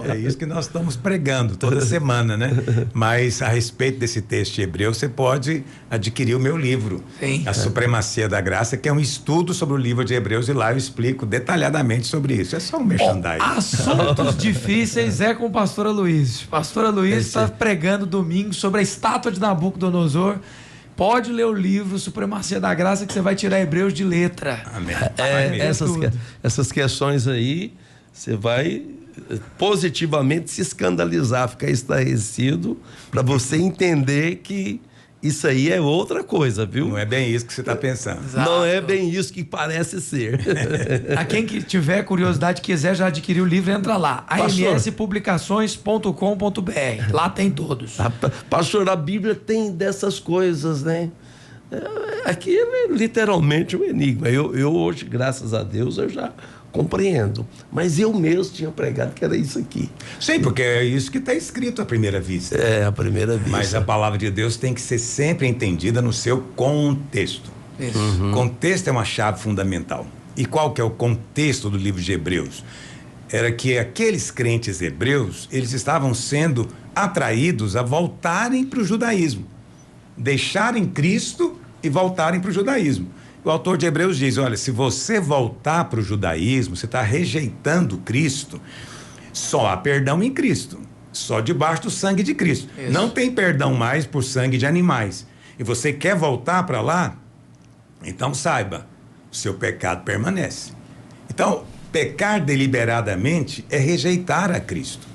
É isso que nós estamos pregando toda semana, né? Mas a respeito desse texto de Hebreus, você pode adquirir o meu livro, Sim. A Supremacia da Graça, que é um estudo sobre o livro de Hebreus, e lá eu explico detalhadamente sobre isso. É só um merchandising. Assuntos difíceis é com o pastor Aloysio. Pastor Aloysio está pregando domingo sobre a estátua de Nabucodonosor. Pode ler o livro Supremacia da Graça, que você vai tirar Hebreus de letra. Amém. Essas questões aí, você vai positivamente se escandalizar, ficar estarrecido, para você entender que isso aí é outra coisa, viu? Não é bem isso que você está pensando. Exato. Não é bem isso que parece ser. A quem que tiver curiosidade, quiser já adquirir o livro, entra lá. Pastor. amspublicações.com.br. Lá tem todos. Pastor, a Bíblia tem dessas coisas, né? Aqui é literalmente um enigma. Eu hoje, graças a Deus, eu já compreendo. Mas eu mesmo tinha pregado que era isso aqui. Sim, porque é isso que está escrito à primeira vista. É a primeira vez. Mas a palavra de Deus tem que ser sempre entendida no seu contexto. Isso. Contexto é uma chave fundamental. E qual que é o contexto do livro de Hebreus? Era que aqueles crentes hebreus, eles estavam sendo atraídos a voltarem para o judaísmo. Deixarem Cristo e voltarem para o judaísmo. O autor de Hebreus diz, olha, se você voltar para o judaísmo, você está rejeitando Cristo, só há perdão em Cristo, só debaixo do sangue de Cristo. Isso. Não tem perdão mais por sangue de animais. E você quer voltar para lá? Então saiba, o seu pecado permanece. Então, pecar deliberadamente é rejeitar a Cristo.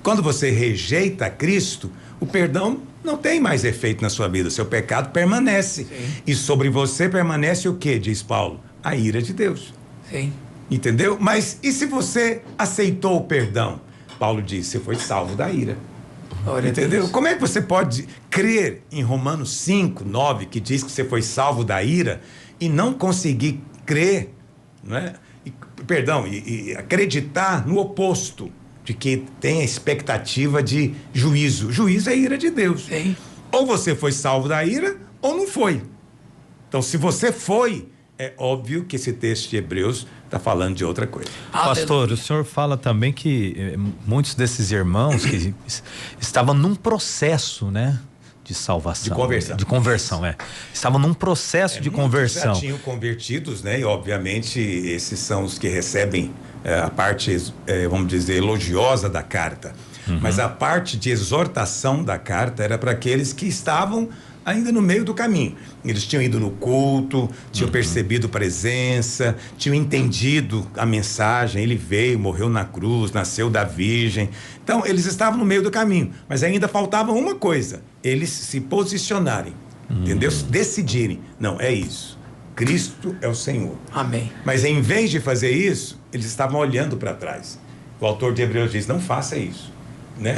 Quando você rejeita a Cristo, o perdão não tem mais efeito na sua vida, seu pecado permanece. Sim. E sobre você permanece o que, diz Paulo? A ira de Deus. Sim. Entendeu? Mas e se você aceitou o perdão? Paulo diz, você foi salvo da ira. Glória a Entendeu? Deus. Como é que você pode crer em Romanos 5, 9, que diz que você foi salvo da ira, e não conseguir crer, né? E acreditar no oposto, de que tem a expectativa de juízo. Juízo é ira de Deus. Sim. Ou você foi salvo da ira, ou não foi. Então, se você foi, é óbvio que esse texto de Hebreus está falando de outra coisa. Pastor, o senhor fala também que muitos desses irmãos que estavam num processo, né? De salvação. De conversão. De conversão, estavam num processo de Muitos conversão. já tinham convertidos, né? E obviamente esses são os que recebem a parte, vamos dizer, elogiosa da carta. Mas a parte de exortação da carta era para aqueles que estavam ainda no meio do caminho. Eles tinham ido no culto, tinham percebido presença, tinham entendido a mensagem. Ele veio, morreu na cruz, nasceu da Virgem. Então, eles estavam no meio do caminho, mas ainda faltava uma coisa: eles se posicionarem, entendeu? Decidirem. Não, é isso. Cristo é o Senhor. Amém. Mas em vez de fazer isso, eles estavam olhando para trás. O autor de Hebreus diz, não faça isso. Né?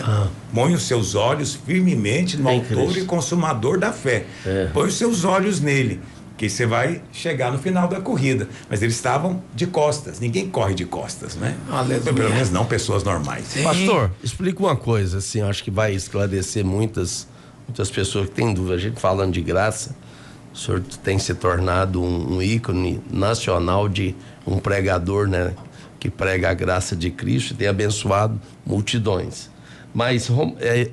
Põe os seus olhos firmemente no autor e consumador da fé. Põe os seus olhos nele, que você vai chegar no final da corrida. Mas eles estavam de costas. Ninguém corre de costas, né? Aleluia. Pelo menos não pessoas normais. Sim. Pastor, explica uma coisa, assim, acho que vai esclarecer muitas pessoas que têm dúvida. A gente falando de graça, o senhor tem se tornado um ícone nacional de um pregador, né? Que prega a graça de Cristo e tem abençoado multidões. Mas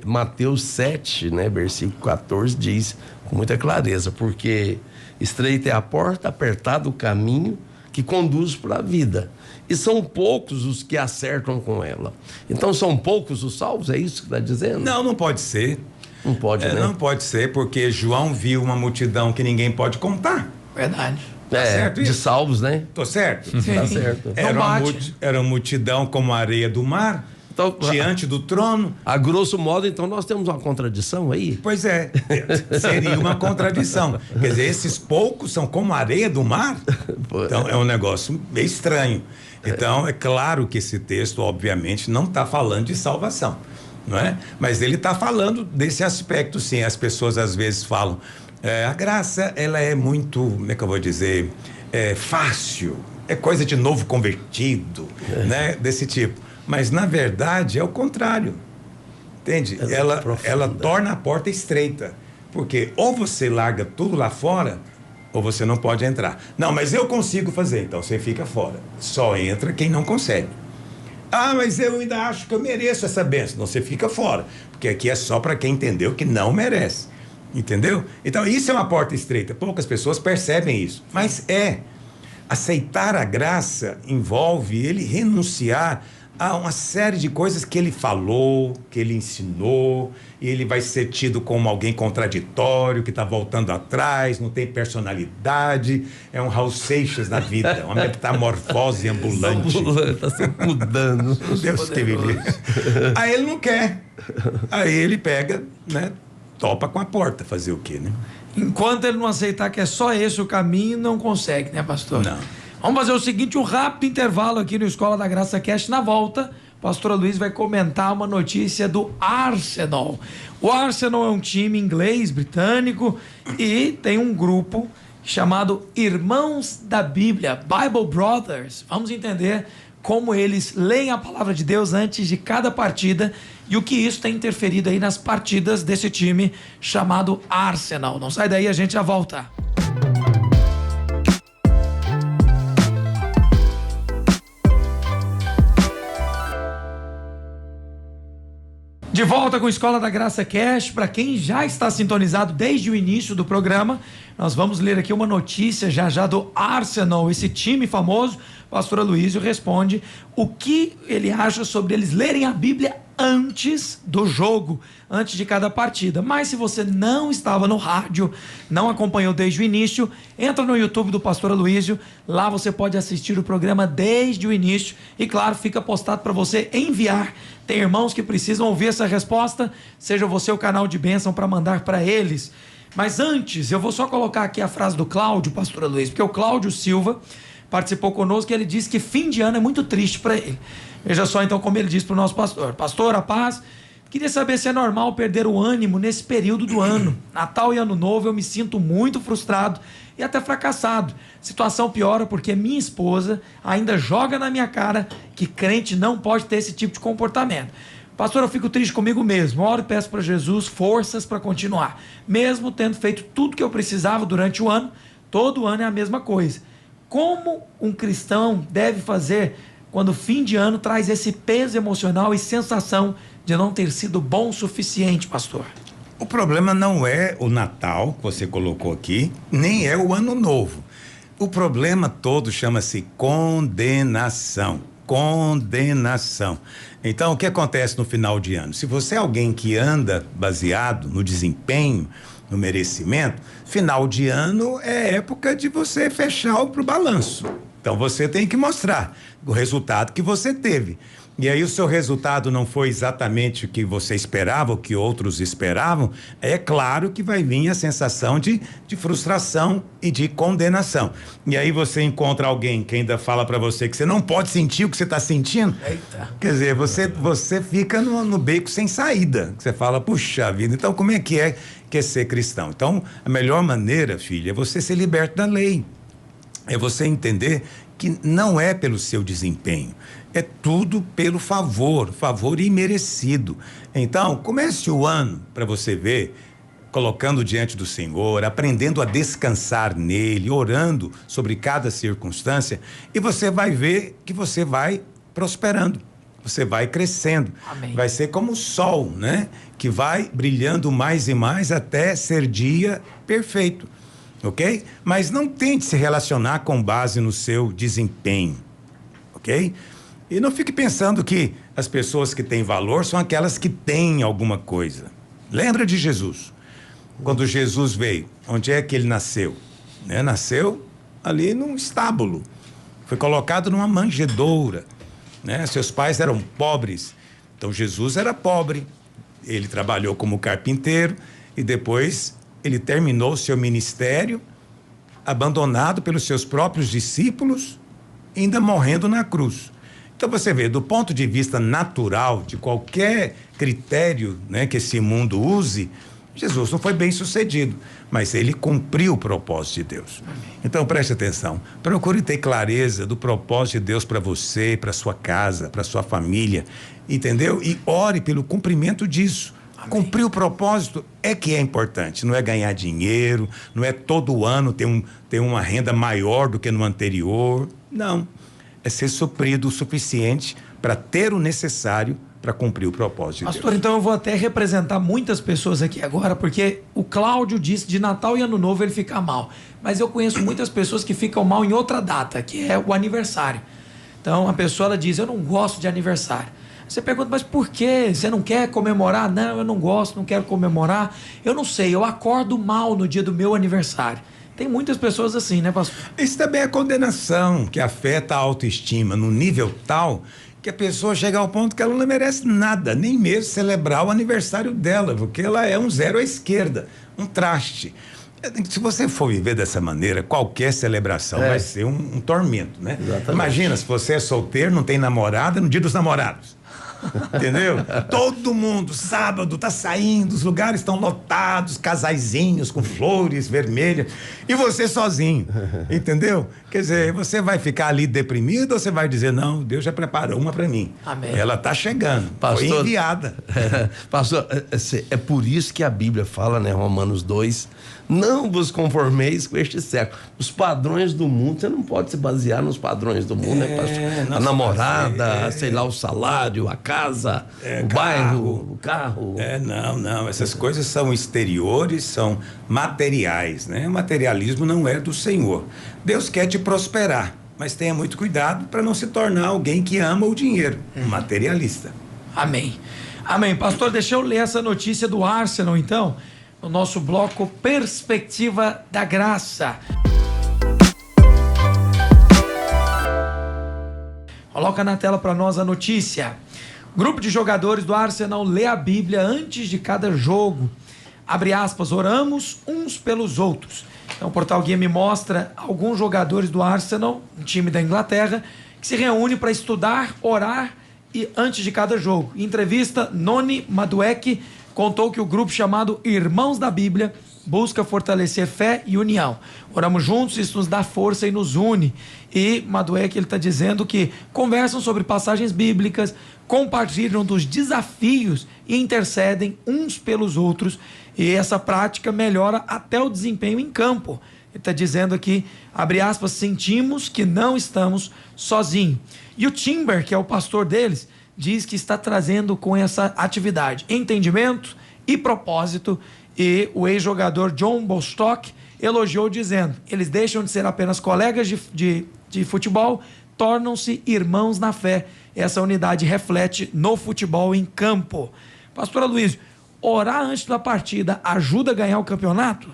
Mateus 7, né, versículo 14, diz com muita clareza, porque estreita é a porta, apertado o caminho que conduz para a vida. E são poucos os que acertam com ela. Então são poucos os salvos, é isso que está dizendo? Não pode ser. Não pode, né? Não pode ser, porque João viu uma multidão que ninguém pode contar. Verdade. Tá certo de isso? salvos, né? Tô certo? Sim. Tá certo. Era uma multidão como a areia do mar, Então, diante do trono. a grosso modo, então, nós temos uma contradição aí? Pois é, seria uma contradição. Quer dizer, esses poucos são como a areia do mar? Então, é um negócio meio estranho. Então, é claro que esse texto, obviamente, não está falando de salvação, não é? Mas ele está falando desse aspecto, sim. As pessoas, às vezes, falam, a graça, ela é muito, como é que eu vou dizer, fácil, é coisa de novo convertido, né? Desse tipo. Mas, na verdade, é o contrário. Entende? Ela torna a porta estreita. Porque ou você larga tudo lá fora, ou você não pode entrar. Não, mas eu consigo fazer. Então, você fica fora. Só entra quem não consegue. Ah, mas eu ainda acho que eu mereço essa bênção. Não, você fica fora. Porque aqui é só para quem entendeu que não merece. Entendeu? Então, isso é uma porta estreita. Poucas pessoas percebem isso. Mas aceitar a graça envolve ele renunciar a uma série de coisas que ele falou, que ele ensinou, e ele vai ser tido como alguém contraditório, que está voltando atrás, não tem personalidade, é um Raul Seixas da vida, uma metamorfose ambulante. Está sempre mudando. Deus que me livre. Aí ele não quer. Aí ele pega, né? Topa com a porta, fazer o quê, né? Enquanto ele não aceitar que é só esse o caminho, não consegue, né, pastor? Não. Vamos fazer o seguinte, um rápido intervalo aqui no Escola da Graça Cast. Na volta, o pastor Luiz vai comentar uma notícia do Arsenal. O Arsenal é um time inglês, britânico, e tem um grupo chamado Irmãos da Bíblia, Bible Brothers. Vamos entender como eles leem a palavra de Deus antes de cada partida e o que isso tem interferido aí nas partidas desse time chamado Arsenal. Não sai daí, a gente já volta. De volta com a Escola da Graça Cash. Para quem já está sintonizado desde o início do programa, nós vamos ler aqui uma notícia já do Arsenal, esse time famoso. O pastor Aloysio responde o que ele acha sobre eles lerem a Bíblia antes do jogo, antes de cada partida. Mas se você não estava no rádio, não acompanhou desde o início, entra no YouTube do pastor Aloysio, lá você pode assistir o programa desde o início e claro, fica postado para você enviar. Tem irmãos que precisam ouvir essa resposta, seja você o canal de bênção para mandar para eles. Mas antes, eu vou só colocar aqui a frase do Cláudio, pastor Aloysio, porque o Cláudio Silva participou conosco e ele disse que fim de ano é muito triste para ele. Veja só então como ele disse para o nosso pastor: pastor, a paz, queria saber se é normal perder o ânimo nesse período do ano. Natal e Ano Novo eu me sinto muito frustrado e até fracassado. Situação piora porque minha esposa ainda joga na minha cara que crente não pode ter esse tipo de comportamento. Pastor, eu fico triste comigo mesmo. Oro e peço para Jesus forças para continuar. Mesmo tendo feito tudo que eu precisava durante o ano, todo ano é a mesma coisa. Como um cristão deve fazer quando o fim de ano traz esse peso emocional e sensação de não ter sido bom o suficiente, pastor? O problema não é o Natal, que você colocou aqui, nem é o Ano Novo. O problema todo chama-se condenação. Condenação. Então, o que acontece no final de ano? Se você é alguém que anda baseado no desempenho, no merecimento, final de ano é época de você fechar pro balanço. Então, você tem que mostrar o resultado que você teve. E aí o seu resultado não foi exatamente o que você esperava, o que outros esperavam, é claro que vai vir a sensação de frustração e de condenação. E aí você encontra alguém que ainda fala para você que você não pode sentir o que você está sentindo. Eita. Quer dizer, você fica no beco sem saída. Você fala, puxa vida, então como é que é ser cristão? Então, a melhor maneira, filha, é você ser liberto da lei. É você entender que não é pelo seu desempenho, é tudo pelo favor imerecido. Então, comece o ano para você ver, colocando diante do Senhor, aprendendo a descansar nele, orando sobre cada circunstância, e você vai ver que você vai prosperando, você vai crescendo. Amém. Vai ser como o sol, né? Que vai brilhando mais e mais até ser dia perfeito. Ok? Mas não tente se relacionar com base no seu desempenho, ok? E não fique pensando que as pessoas que têm valor são aquelas que têm alguma coisa. Lembra de Jesus? Quando Jesus veio, onde é que ele nasceu? Né? Nasceu ali num estábulo, foi colocado numa manjedoura, né? Seus pais eram pobres, então Jesus era pobre, ele trabalhou como carpinteiro e depois ele terminou seu ministério, abandonado pelos seus próprios discípulos, ainda morrendo na cruz. Então você vê, do ponto de vista natural, de qualquer critério, né, que esse mundo use, Jesus não foi bem sucedido, mas ele cumpriu o propósito de Deus. Então preste atenção, procure ter clareza do propósito de Deus para você, para sua casa, para sua família, entendeu? E ore pelo cumprimento disso. Amém. Cumprir o propósito é que é importante, não é ganhar dinheiro, não é todo ano ter uma renda maior do que no anterior, não. É ser suprido o suficiente para ter o necessário para cumprir o propósito de Deus. Pastor, então eu vou até representar muitas pessoas aqui agora, porque o Cláudio disse de Natal e Ano Novo ele fica mal, mas eu conheço muitas pessoas que ficam mal em outra data, que é o aniversário. Então a pessoa ela diz, eu não gosto de aniversário. Você pergunta, mas por quê? Você não quer comemorar? Não, eu não gosto, não quero comemorar. Eu não sei, eu acordo mal no dia do meu aniversário. Tem muitas pessoas assim, né, pastor? Isso também é condenação, que afeta a autoestima num nível tal que a pessoa chega ao ponto que ela não merece nada, nem mesmo celebrar o aniversário dela, porque ela é um zero à esquerda, um traste. Se você for viver dessa maneira, qualquer celebração vai ser um tormento, né? Exatamente. Imagina, se você é solteiro, não tem namorada, no dia dos namorados. Entendeu? Todo mundo, sábado, tá saindo, os lugares estão lotados, casaizinhos com flores vermelhas, e você sozinho, entendeu? Quer dizer, você vai ficar ali deprimido ou você vai dizer, não, Deus já preparou uma para mim. Amém. Ela tá chegando, Pastor, foi enviada. Pastor, é por isso que a Bíblia fala, né, Romanos 2, Não vos conformeis com este século. Os padrões do mundo, você não pode se basear nos padrões do mundo, né, pastor? A namorada, sei lá, o salário, a casa, o bairro, o carro. Não. Essas coisas são exteriores, são materiais, né? O materialismo não é do Senhor. Deus quer te prosperar, mas tenha muito cuidado para não se tornar alguém que ama o dinheiro, um materialista. Amém. Amém. Pastor, deixa eu ler essa notícia do Arsenal, então, no nosso bloco Perspectiva da Graça. Coloca na tela para nós a notícia. Grupo de jogadores do Arsenal lê a Bíblia antes de cada jogo. Abre aspas, oramos uns pelos outros. Então, o Portal Guia me mostra alguns jogadores do Arsenal, um time da Inglaterra, que se reúne para estudar, orar e antes de cada jogo. Em entrevista, Noni Madueke contou que o grupo chamado Irmãos da Bíblia busca fortalecer fé e união. Oramos juntos, isso nos dá força e nos une. E Madueke, ele está dizendo que conversam sobre passagens bíblicas, compartilham dos desafios e intercedem uns pelos outros. E essa prática melhora até o desempenho em campo. Ele está dizendo aqui, abre aspas, sentimos que não estamos sozinhos. E o Timber, que é o pastor deles, diz que está trazendo com essa atividade entendimento e propósito. E o ex-jogador John Bostock elogiou dizendo, eles deixam de ser apenas colegas de futebol, tornam-se irmãos na fé. Essa unidade reflete no futebol em campo. Pastor Aloysio, orar antes da partida ajuda a ganhar o campeonato?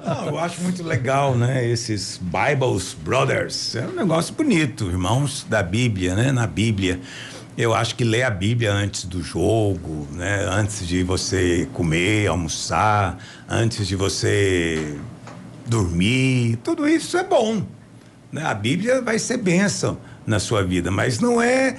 Não, eu acho muito legal, né? Esses Bibles Brothers. É um negócio bonito, irmãos da Bíblia, né? Na Bíblia. Eu acho que ler a Bíblia antes do jogo, né? Antes de você comer, almoçar, antes de você dormir, tudo isso é bom, né? A Bíblia vai ser bênção na sua vida, mas não é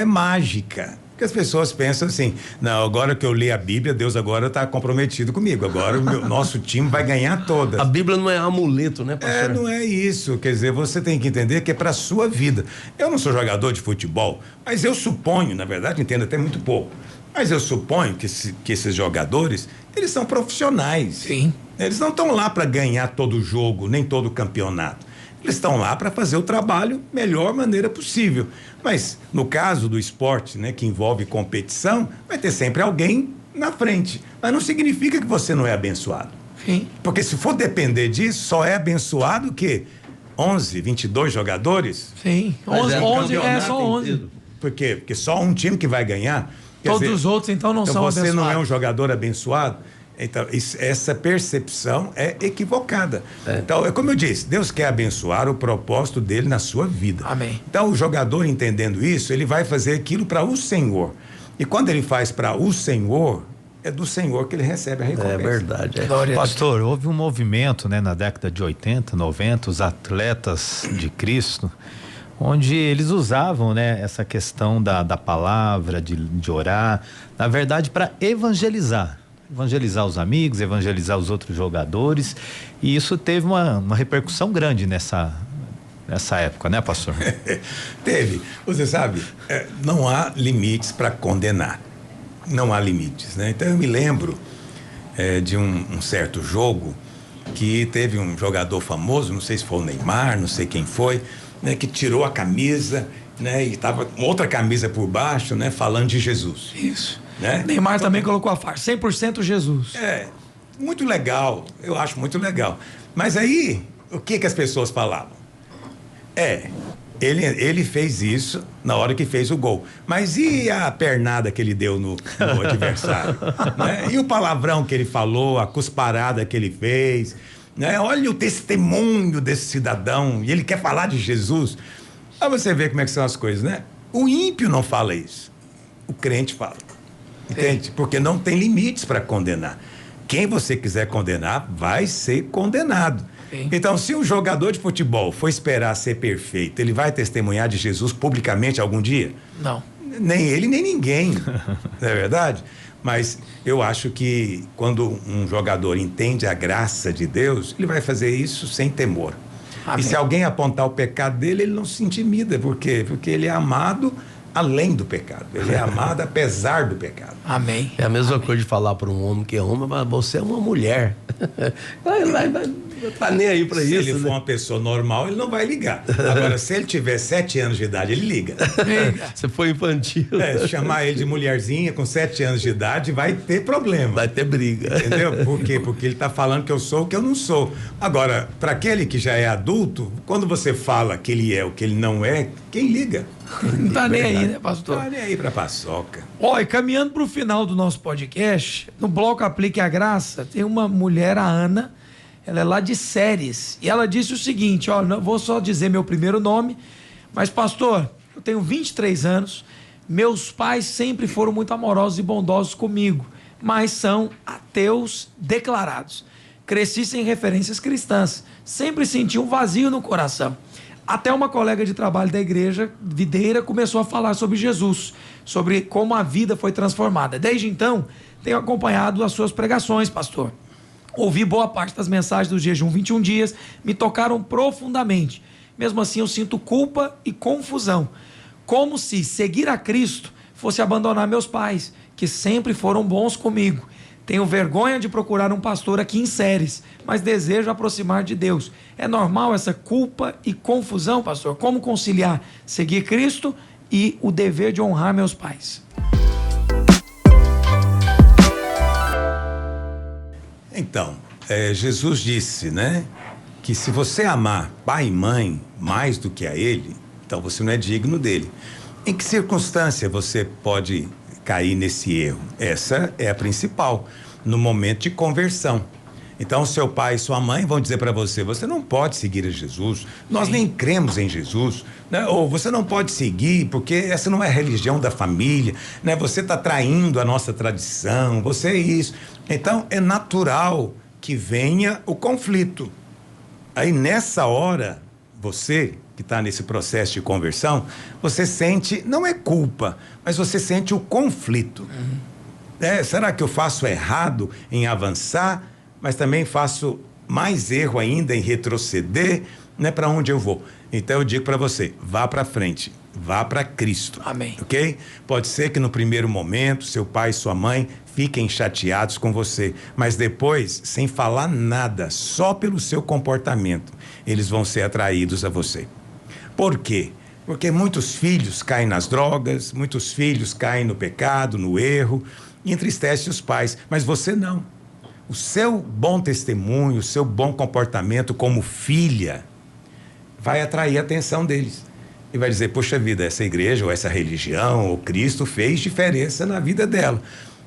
mágica. Porque as pessoas pensam assim, não, agora que eu li a Bíblia, Deus agora está comprometido comigo, agora o nosso time vai ganhar todas. A Bíblia não é amuleto, né, pastor? Não é isso, quer dizer, você tem que entender que é para a sua vida. Eu não sou jogador de futebol, mas eu suponho, na verdade, entendo até muito pouco, mas eu suponho que esses jogadores, eles são profissionais. Sim. Eles não estão lá para ganhar todo jogo, nem todo campeonato. Eles estão lá para fazer o trabalho melhor maneira possível. Mas no caso do esporte, né, que envolve competição, vai ter sempre alguém na frente. Mas não significa que você não é abençoado. Sim. Porque se for depender disso, só é abençoado o quê? 11, 22 jogadores? Sim. 11 é só 11. Inteiro. Por quê? Porque só um time que vai ganhar. Todos os outros, então, não são abençoados. Então você não é um jogador abençoado? Então, essa percepção é equivocada. Então, é como eu disse, Deus quer abençoar o propósito dele na sua vida. Amém. Então, o jogador entendendo isso, ele vai fazer aquilo para o Senhor. E quando ele faz para o Senhor, é do Senhor que ele recebe a recompensa. É verdade. Pastor, houve um movimento, né, na década de 80, 90, os atletas de Cristo, onde eles usavam, né, essa questão da palavra, de orar, na verdade, para evangelizar os amigos, evangelizar os outros jogadores, e isso teve uma repercussão grande nessa época, né, pastor? Teve. Você sabe, não há limites para condenar. Não há limites, né? Então eu me lembro de um certo jogo que teve um jogador famoso, não sei se foi o Neymar, não sei quem foi, né, que tirou a camisa, né, e tava com outra camisa por baixo, né, falando de Jesus. Isso. Né? Neymar também colocou a faixa, 100% Jesus. Muito legal, eu acho muito legal. Mas aí, o que as pessoas falavam? Ele fez isso na hora que fez o gol. Mas e a pernada que ele deu no adversário? Né? E o palavrão que ele falou, a cusparada que ele fez? Né? Olha o testemunho desse cidadão, e ele quer falar de Jesus. Aí você vê como é que são as coisas, né? O ímpio não fala isso, o crente fala. Entende? Porque não tem limites para condenar. Quem você quiser condenar, vai ser condenado. Sim. Então, se um jogador de futebol for esperar ser perfeito, ele vai testemunhar de Jesus publicamente algum dia? Não. Nem ele, nem ninguém. Não é verdade? Mas eu acho que quando um jogador entende a graça de Deus, ele vai fazer isso sem temor. Amém. E se alguém apontar o pecado dele, ele não se intimida. Por quê? Porque ele é amado além do pecado. Ele é amado apesar do pecado. Amém. É a mesma coisa de falar para um homem que é homem, mas você é uma mulher. Vai tá nem aí para isso. Se ele for uma pessoa normal, ele não vai ligar. Agora, se ele tiver 7 anos de idade, ele liga. Você foi infantil. Chamar ele de mulherzinha com 7 anos de idade vai ter problema. Vai ter briga. Entendeu? Por quê? Porque ele está falando que eu sou o que eu não sou. Agora, para aquele que já é adulto, quando você fala que ele é o que ele não é, quem liga? Não tá nem aí, né, pastor? Tá nem aí pra paçoca. Ó, e caminhando pro final do nosso podcast, no bloco Aplique a Graça, tem uma mulher, a Ana, ela é lá de Séries, e ela disse o seguinte, ó, não vou só dizer meu primeiro nome, mas pastor, eu tenho 23 anos, meus pais sempre foram muito amorosos e bondosos comigo, mas são ateus declarados. Cresci sem referências cristãs, sempre senti um vazio no coração. Até uma colega de trabalho da igreja videira começou a falar sobre Jesus, sobre como a vida foi transformada. Desde então, tenho acompanhado as suas pregações, pastor. Ouvi boa parte das mensagens do jejum 21 dias, me tocaram profundamente. Mesmo assim, eu sinto culpa e confusão. Como se seguir a Cristo fosse abandonar meus pais, que sempre foram bons comigo. Tenho vergonha de procurar um pastor aqui em Séries, mas desejo aproximar de Deus. É normal essa culpa e confusão, pastor? Como conciliar seguir Cristo e o dever de honrar meus pais? Então, Jesus disse, né, que se você amar pai e mãe mais do que a ele, então você não é digno dele. Em que circunstância você pode cair nesse erro? Essa é a principal, no momento de conversão. Então, seu pai e sua mãe vão dizer para você, você não pode seguir a Jesus, nós nem cremos em Jesus, né? Ou você não pode seguir porque essa não é a religião da família, né? Você está traindo a nossa tradição, você é isso. Então, é natural que venha o conflito. Aí, nessa hora, você que está nesse processo de conversão, você sente, não é culpa, mas você sente o conflito. Será que eu faço errado em avançar, mas também faço mais erro ainda em retroceder, né? Para onde eu vou? Então eu digo para você, vá para frente, vá para Cristo. Amém. Ok? Pode ser que no primeiro momento seu pai e sua mãe fiquem chateados com você, mas depois, sem falar nada, só pelo seu comportamento, eles vão ser atraídos a você. Por quê? Porque muitos filhos caem nas drogas, muitos filhos caem no pecado, no erro, e entristece os pais, mas você não. O seu bom testemunho, o seu bom comportamento como filha vai atrair a atenção deles. E vai dizer, poxa vida, essa igreja ou essa religião ou Cristo fez diferença na vida dela,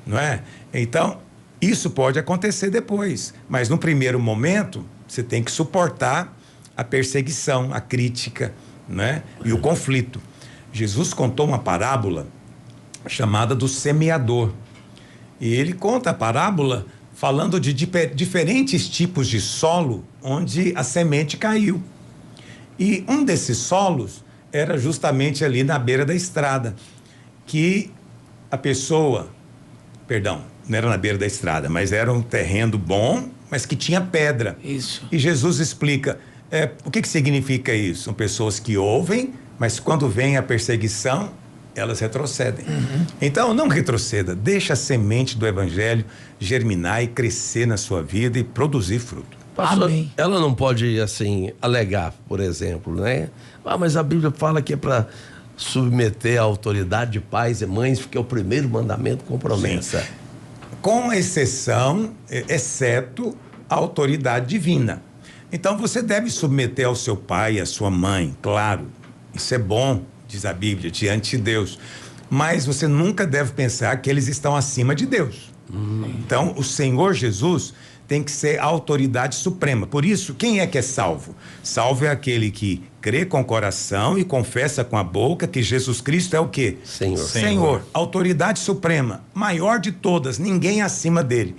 não é? Então, isso pode acontecer depois, mas no primeiro momento, você tem que suportar a perseguição, a crítica, né? E o conflito. Jesus contou uma parábola chamada do semeador. E ele conta a parábola falando de diferentes tipos de solo onde a semente caiu. E um desses solos era justamente ali na beira da estrada, que a pessoa, perdão, não era na beira da estrada, mas era um terreno bom, mas que tinha pedra. Isso. E Jesus explica, o que significa isso? São pessoas que ouvem, mas quando vem a perseguição, elas retrocedem. Então, não retroceda, deixa a semente do evangelho germinar e crescer na sua vida e produzir fruto. Pastor, Amém. ela não pode, assim, alegar, por exemplo, né? Mas a Bíblia fala que é para submeter a autoridade de pais e mães, porque é o primeiro mandamento com promessa. Sim. Com exceção, exceto a autoridade divina. Então, você deve submeter ao seu pai e à sua mãe, claro, isso é bom, diz a Bíblia, diante de Deus. Mas você nunca deve pensar que eles estão acima de Deus. Então, o Senhor Jesus tem que ser a autoridade suprema. Por isso, quem é que é salvo? Salvo é aquele que crê com o coração e confessa com a boca que Jesus Cristo é o quê? Senhor. Autoridade suprema, maior de todas, ninguém acima dele.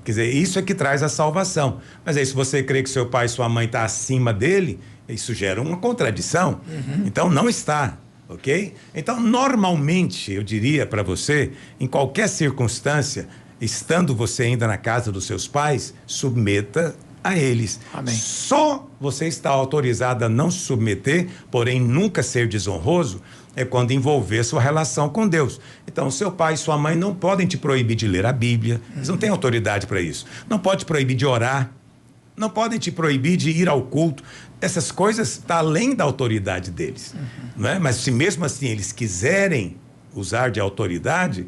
Quer dizer, isso é que traz a salvação. Mas aí, se você crê que seu pai e sua mãe estão acima dele, isso gera uma contradição. Então, não está. Ok? Então, normalmente, eu diria para você, em qualquer circunstância, estando você ainda na casa dos seus pais, submeta a eles. Amém. Só você está autorizado a não se submeter, porém nunca ser desonroso, é quando envolver sua relação com Deus. Então, seu pai e sua mãe não podem te proibir de ler a Bíblia, eles não têm autoridade para isso. Não pode te proibir de orar, não podem te proibir de ir ao culto. Essas coisas estão além da autoridade deles. Não é? Mas se mesmo assim eles quiserem usar de autoridade,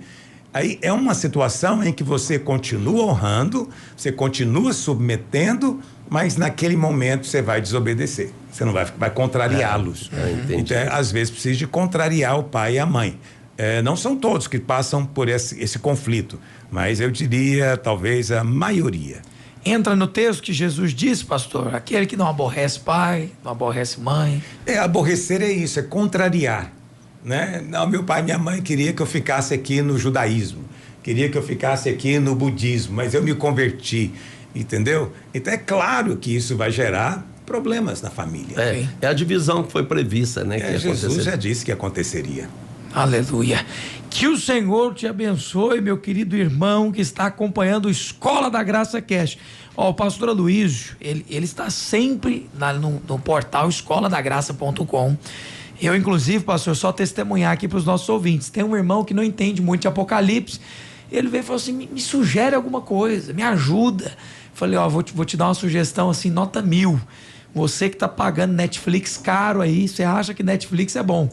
aí é uma situação em que você continua honrando, você continua submetendo, mas naquele momento você vai desobedecer. Você não vai contrariá-los. Então, às vezes precisa de contrariar o pai e a mãe. Não são todos que passam por esse conflito, mas eu diria talvez a maioria. Entra no texto que Jesus disse, pastor, aquele que não aborrece pai, não aborrece mãe. Aborrecer é isso, é contrariar, né? Não, meu pai e minha mãe queria que eu ficasse aqui no judaísmo, queria que eu ficasse aqui no budismo, mas eu me converti, entendeu? Então é claro que isso vai gerar problemas na família. É a divisão que foi prevista, né? Que Jesus já disse que aconteceria. Aleluia. Que o Senhor te abençoe, meu querido irmão que está acompanhando a Escola da Graça Cast. O pastor Aloísio, ele está sempre no portal escoladagraça.com. Eu, inclusive, pastor, só testemunhar aqui para os nossos ouvintes. Tem um irmão que não entende muito de Apocalipse. Ele veio e falou assim, me sugere alguma coisa, me ajuda. Falei, vou te dar uma sugestão assim, nota 1000. Você que está pagando Netflix caro aí, você acha que Netflix é bom.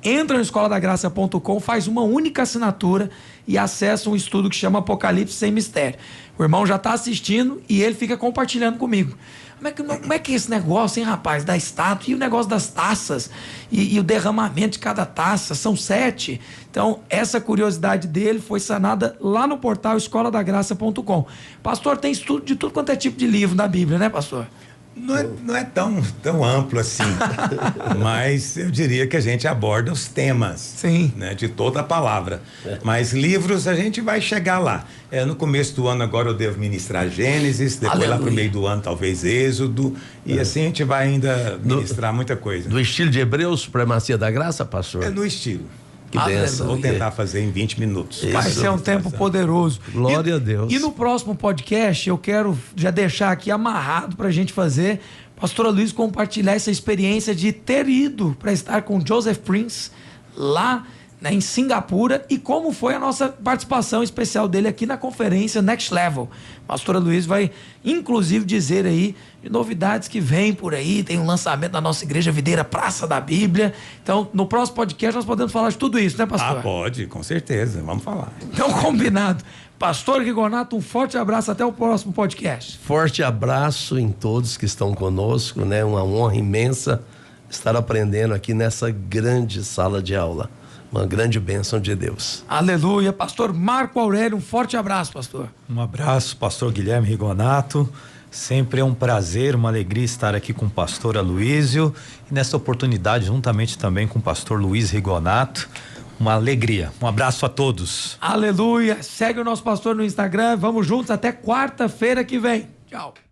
Entra no escoladagraça.com, faz uma única assinatura e acessa um estudo que chama Apocalipse Sem Mistério. O irmão já está assistindo e ele fica compartilhando comigo. Como é que é esse negócio, hein, rapaz, da estátua e o negócio das taças e o derramamento de cada taça, são 7. Então, essa curiosidade dele foi sanada lá no portal escoladagraça.com. Pastor, tem estudo de tudo quanto é tipo de livro na Bíblia, né, pastor? Não é tão amplo assim, mas eu diria que a gente aborda os temas. Sim. Né, de toda a palavra. Mas livros a gente vai chegar lá. No começo do ano agora eu devo ministrar Gênesis, depois Aleluia. Lá pro meio do ano talvez Êxodo, e assim a gente vai ainda ministrar muita coisa. Do estilo de Hebreus, Supremacia da Graça, pastor? No estilo. Que benção. Vou tentar fazer em 20 minutos. Vai ser um tempo poderoso. Glória a Deus. E no próximo podcast, eu quero já deixar aqui amarrado para a gente fazer, pastor Luiz compartilhar essa experiência de ter ido para estar com Joseph Prince lá, né, em Singapura, e como foi a nossa participação especial dele aqui na conferência Next Level. Pastor Luiz vai, inclusive, dizer aí de novidades que vêm por aí. Tem um lançamento da nossa igreja Videira Praça da Bíblia. Então, no próximo podcast nós podemos falar de tudo isso, né, pastor? Pode, com certeza, vamos falar. Então, combinado. Pastor Rigonato, um forte abraço, até o próximo podcast. Forte abraço em todos que estão conosco, né? Uma honra imensa estar aprendendo aqui nessa grande sala de aula. Uma grande bênção de Deus. Aleluia. Pastor Marco Aurélio, um forte abraço, pastor. Um abraço, pastor Guilherme Rigonato. Sempre é um prazer, uma alegria estar aqui com o pastor Aloísio e nessa oportunidade juntamente também com o pastor Luiz Rigonato. Uma alegria. Um abraço a todos. Aleluia. Segue o nosso pastor no Instagram. Vamos juntos até quarta-feira que vem. Tchau.